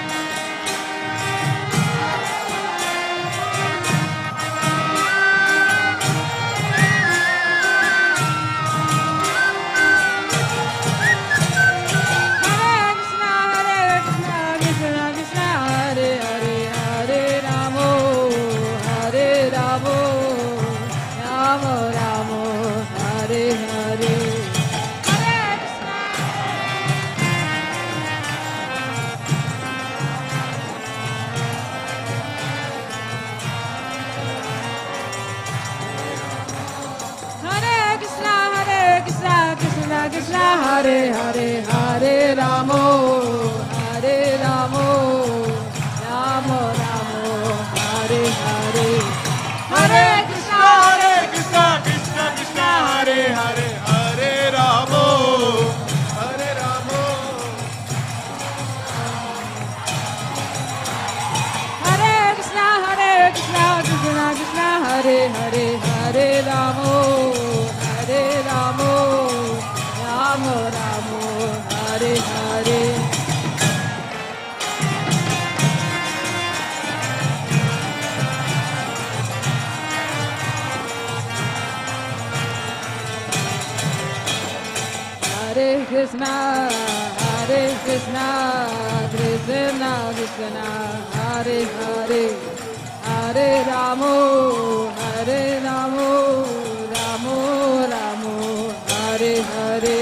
Ramo Ramo, Hare Hare. Hare Krishna, Krishna Krishna, Hare Hare, Hare Ramo, Hare Ramo, Ramo Ramo, Hare Hare. Hare Krishna. Hare Krishna, Hare Krishna, Krishna Krishna, Hare Hare, Hare Ramo, Hare Ramo, Ramo Ramo, Hare Hare. Hare Krishna, Hare Krishna, Krishna Krishna, Hare Hare, Hare Ramo, Hare Ramo. Hare Krishna, Hare Krishna, Krishna Krishna, Hare Hare, Hare Ramo, Hare Ramo, Ramo Ramo, Hare Hare. Hare Krishna, Krishna, Krishna Krishna, Hare Hare, Hare Ramo, Hare Ramo, Ramo Ramo, Hare Hare.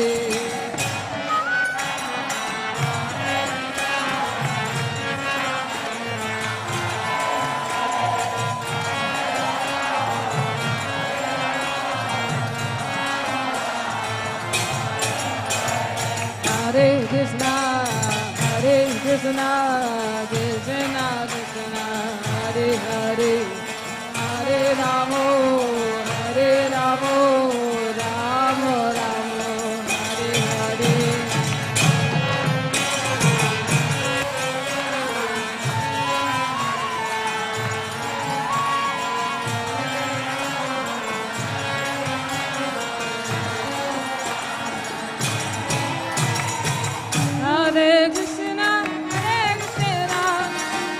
Hare Krishna, Krishna Krishna, Hare Hare, Hare Ramo, Hare Ramo, Ramo Ramo, Hare Hare. Hare Krishna, Hare Krishna,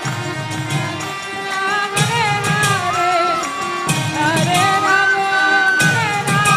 Hare Hare, Hare Rama, Hare Rama,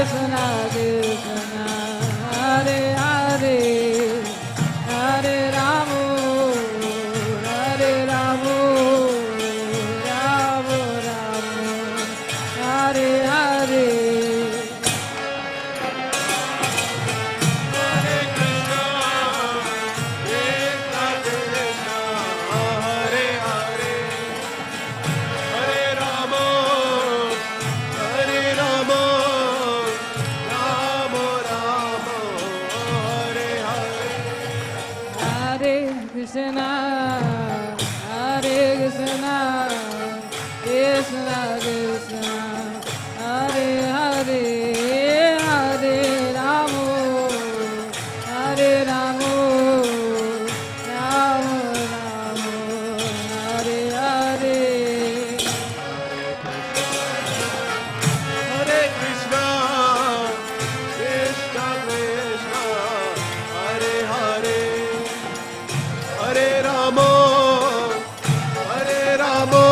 Krishna Krishna Hare Hare Hare Rama Hare Rama Rama Rama Hare Hare Hare Krishna, Krishna Krishna, Hare Hare, Hare Rama, Hare Rama, Rama Rama, Hare Hare. Hare Krishna, Hare Krishna, Krishna Krishna, Hare Hare, Hare Rama, Hare Rama, Rama Rama, Hare Hare. Hare Krishna, Krishna Krishna, Hare Hare, Hare Rama, Hare Rama,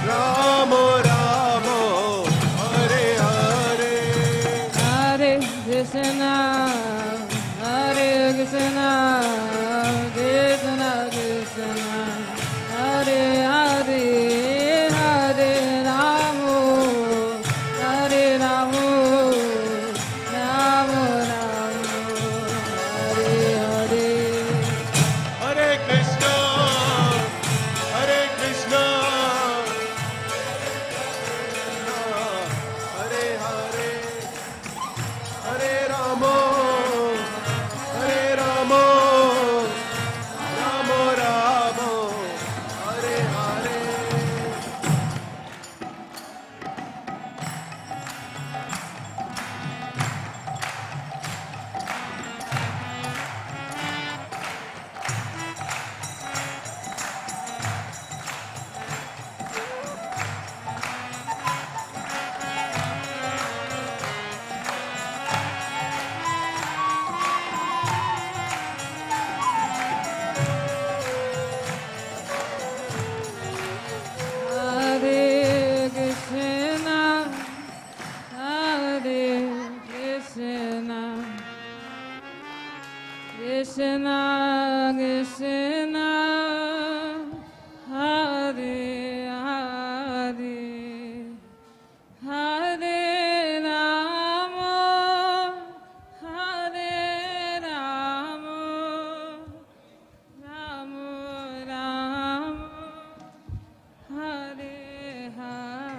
Rama Rama, Hare Hare. Hare Krishna, Hare Krishna, Krishna Krishna, Hare Hare, Hare Rama, Hare Rama, Rama Rama, Hare Hare. Hare Krishna, Hare Krishna, Hare Hare, Hare Rama, Hare Rama, Rama Rama, Hare Hare. Hare Krishna, Hare Krishna, Krishna Krishna, Hare Hare, Hare Rama, Hare Rama, Rama Rama. Hare Hare,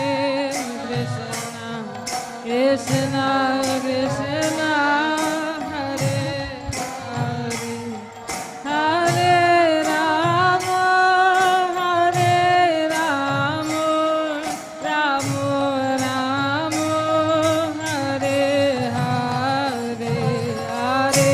Hare Krishna. Krishna Krishna Hare Hare Hare Rama Hare Rama Rama Rama Hare Hare Hare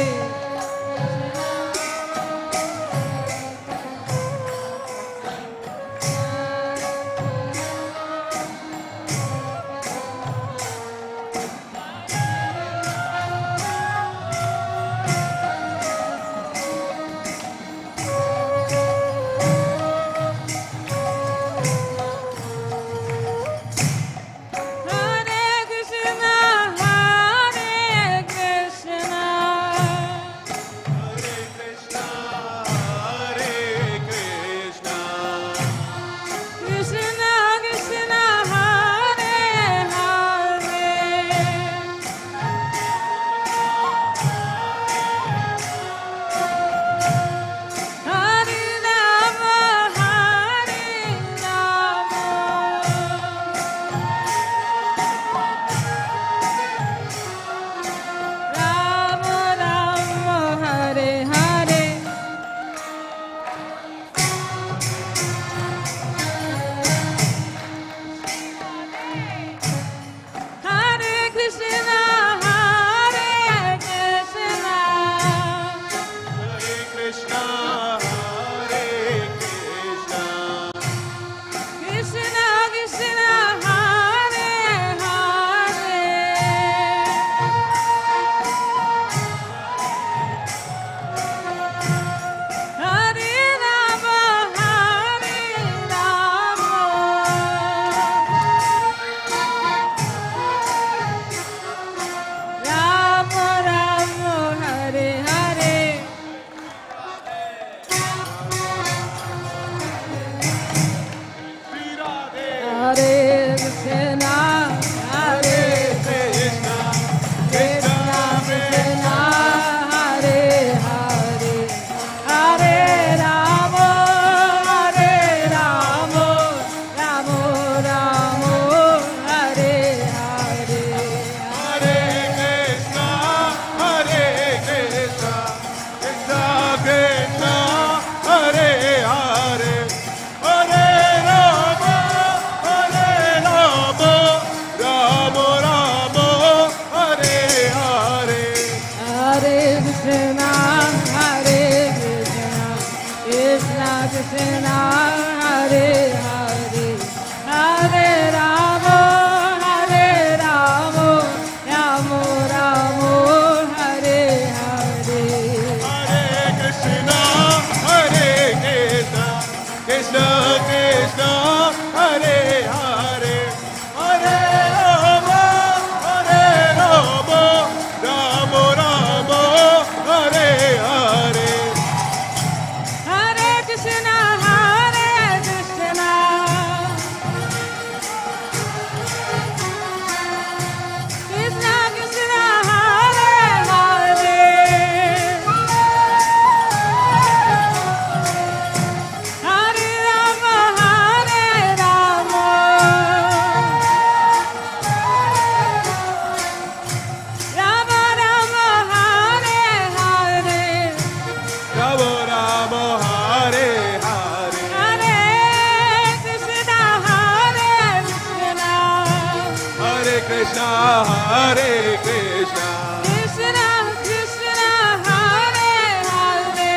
Hare Krishna, Krishna Krishna Hare Hare,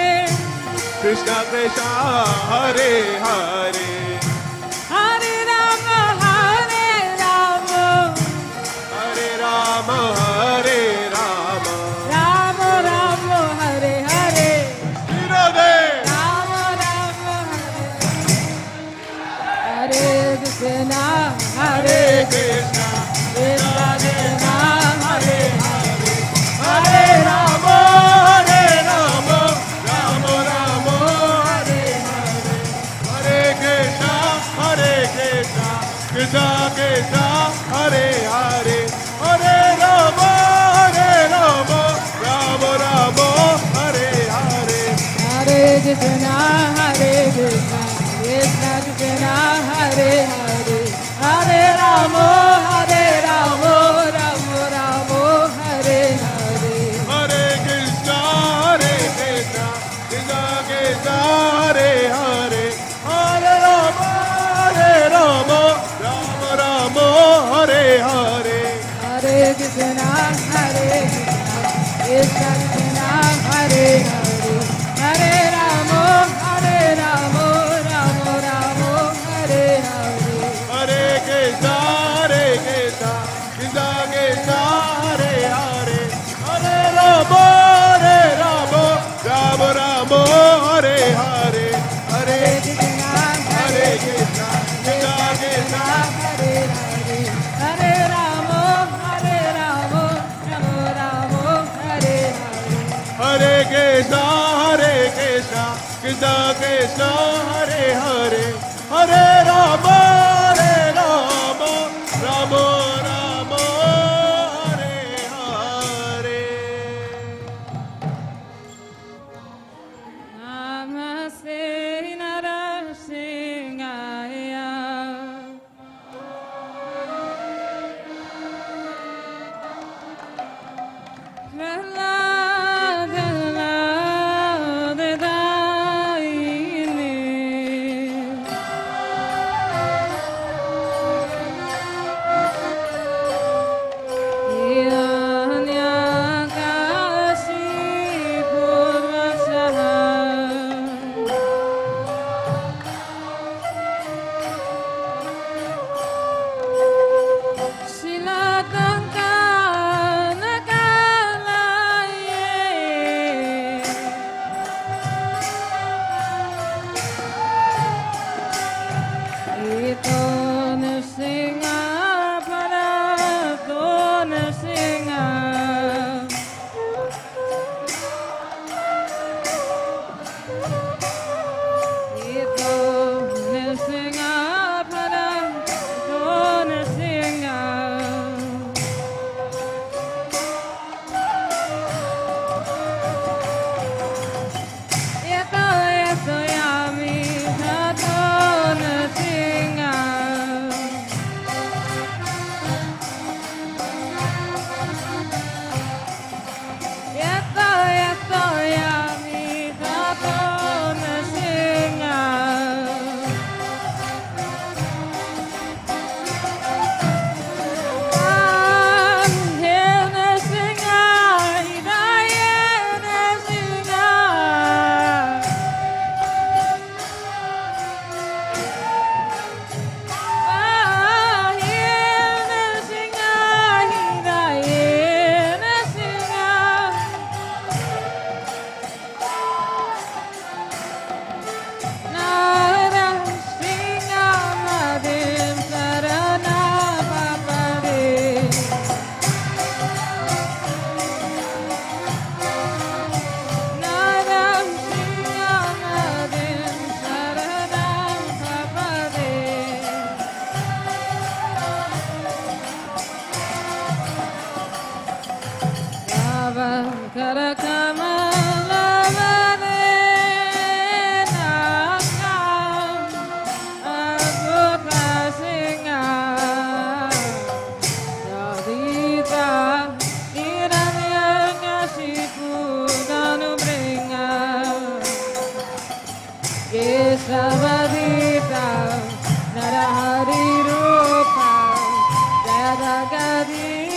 Krishna Krishna Hare Hare, Hare Rama Hare Rama, Hare Rama Hare Rama, Rama Rama Hare Hare, Radhe, Rama Rama Hare Krishna Hare Krishna, Krishna Krishna Hare Hare Rama Hare Rama, Rama Rama Hare Hare, Hare Krishna Krishna Krishna Hare Hare, Hare Rama Rama, Rama Rama Hare Hare. Hare Krishna Hare Krishna Krishna Krishna Hare Hare, Hare Rama Rama, Rama Rama Hare Hare. Hare Krishna Krishna Krishna Hare Hare, Hare Rama Rama, Rama Rama Hare Hare. Hare Krishna Hare Krishna Krishna Krishna Hare Hare, Hare Rama Rama, Rama Rama Hare Hare. Hare Krishna Krishna Krishna Hare Hare, Hare Rama Rama, Rama Rama Hare Hare. Hare Krishna Hare Krishna Krishna Krishna Hare Hare, Hare Rama Rama, Rama Rama Hare Hare. Hare Krishna Krishna Krishna Hare Hare, Hare Rama Rama, Rama Rama Hare Hare. Namaste Narasingaya, Prahlad Daini, Hiranyakashi Purvasaha, Silatangka nakalaye, ito nirsinga para to nirsinga, ito nirsinga para to nirsinga. Ito yami nato nirsinga. Ito yami nato nirsinga. Savadita Narahari Rupa Jadagadita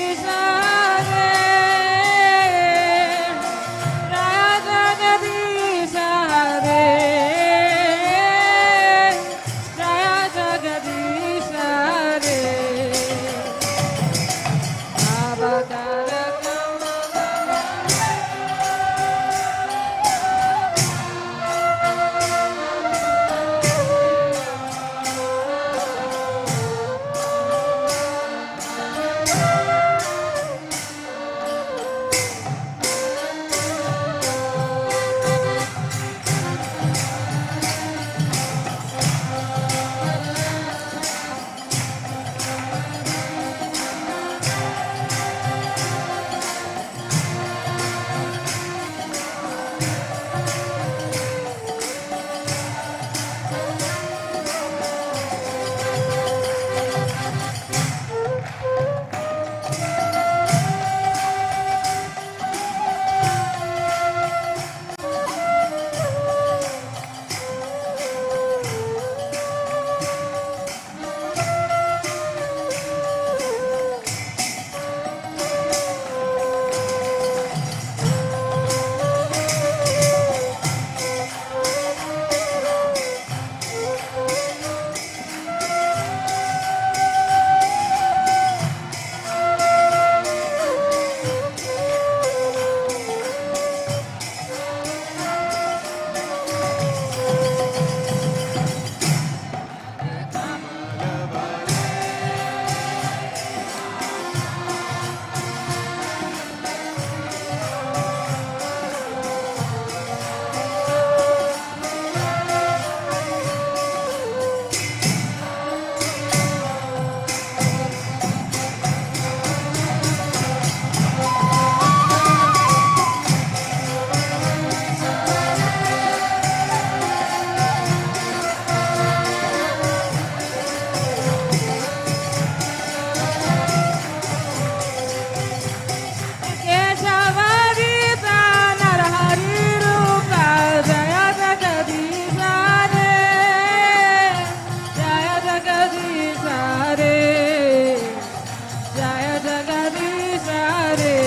Jagadish Hare.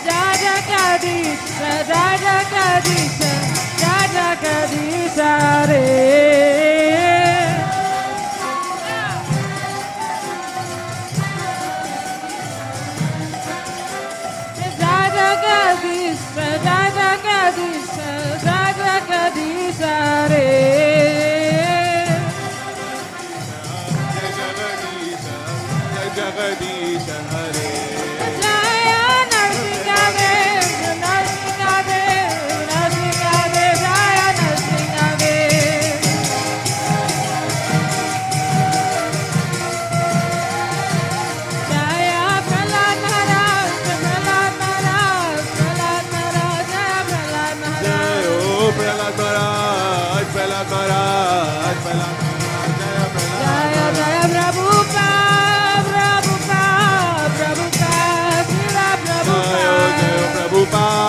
Jagadish, Jagadish, Jagadish Hare. Jagadish, Jagadish, Jagadish Hare. Jagadish Hare. Jaya Narsingadev, Narsingadev, Narsingadev, Jaya Narsingadev. Jaya Prahlad Maharaj, Prahlad Maharaj, Prahlad Maharaj, Jaya Prahlad Maharaj. Jayo Prahlad Maharaj, Prahlad Maharaj, Prahlad Maharaj, Jaya Prahlad. Jaya Jaya Prabhupada, Prabhupada, Prabhupada, Srila Prabhupada. Jayo Jayo Prabhupada.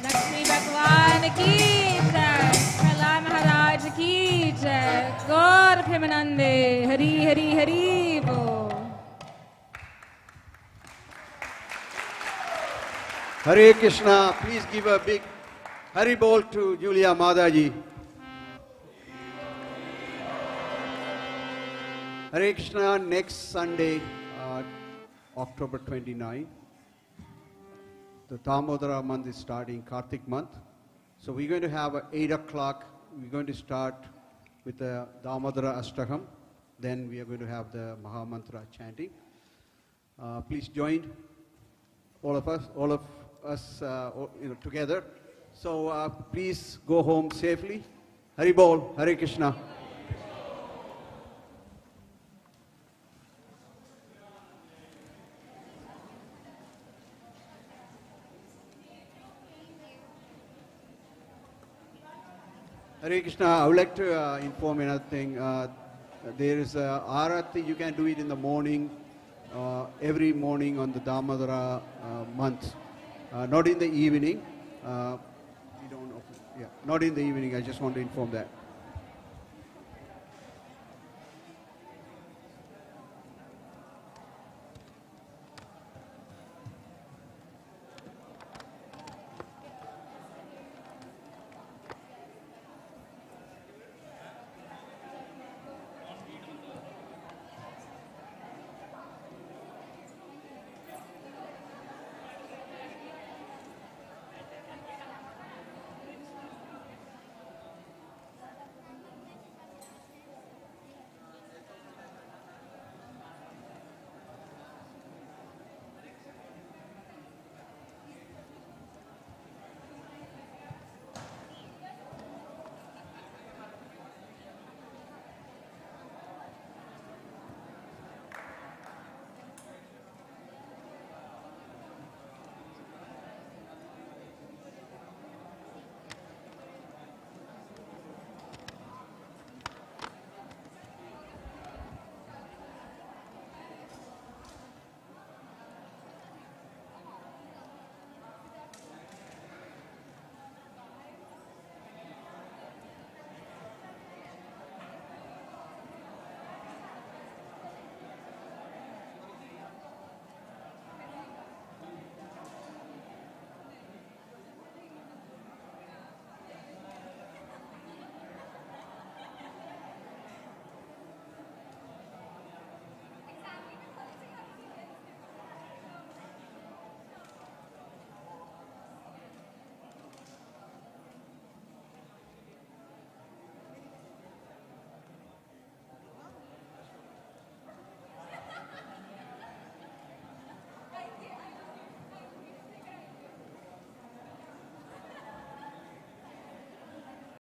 Lakshmi भगवान की जय, प्रहलाद महाराज की जय, गौर प्रेमानंदे, हरि हरि हरि बोल। Hare Krishna, please give a big Hari Bol to Julia Madaji. Hare Krishna, next Sunday, October 29, the Damodara month is starting, Kartik month. So we're going to have at 8 o'clock, we're going to start with the Damodara Ashtakam. Then we are going to have the Mahamantra chanting. Please join all of us together. So please go home safely. Hari Bol, Hare Krishna. Hare Krishna, I would like to inform another thing. There is a Arati, you can do it in the morning, every morning on the Damodara month. Not in the evening. Not in the evening, I just want to inform that.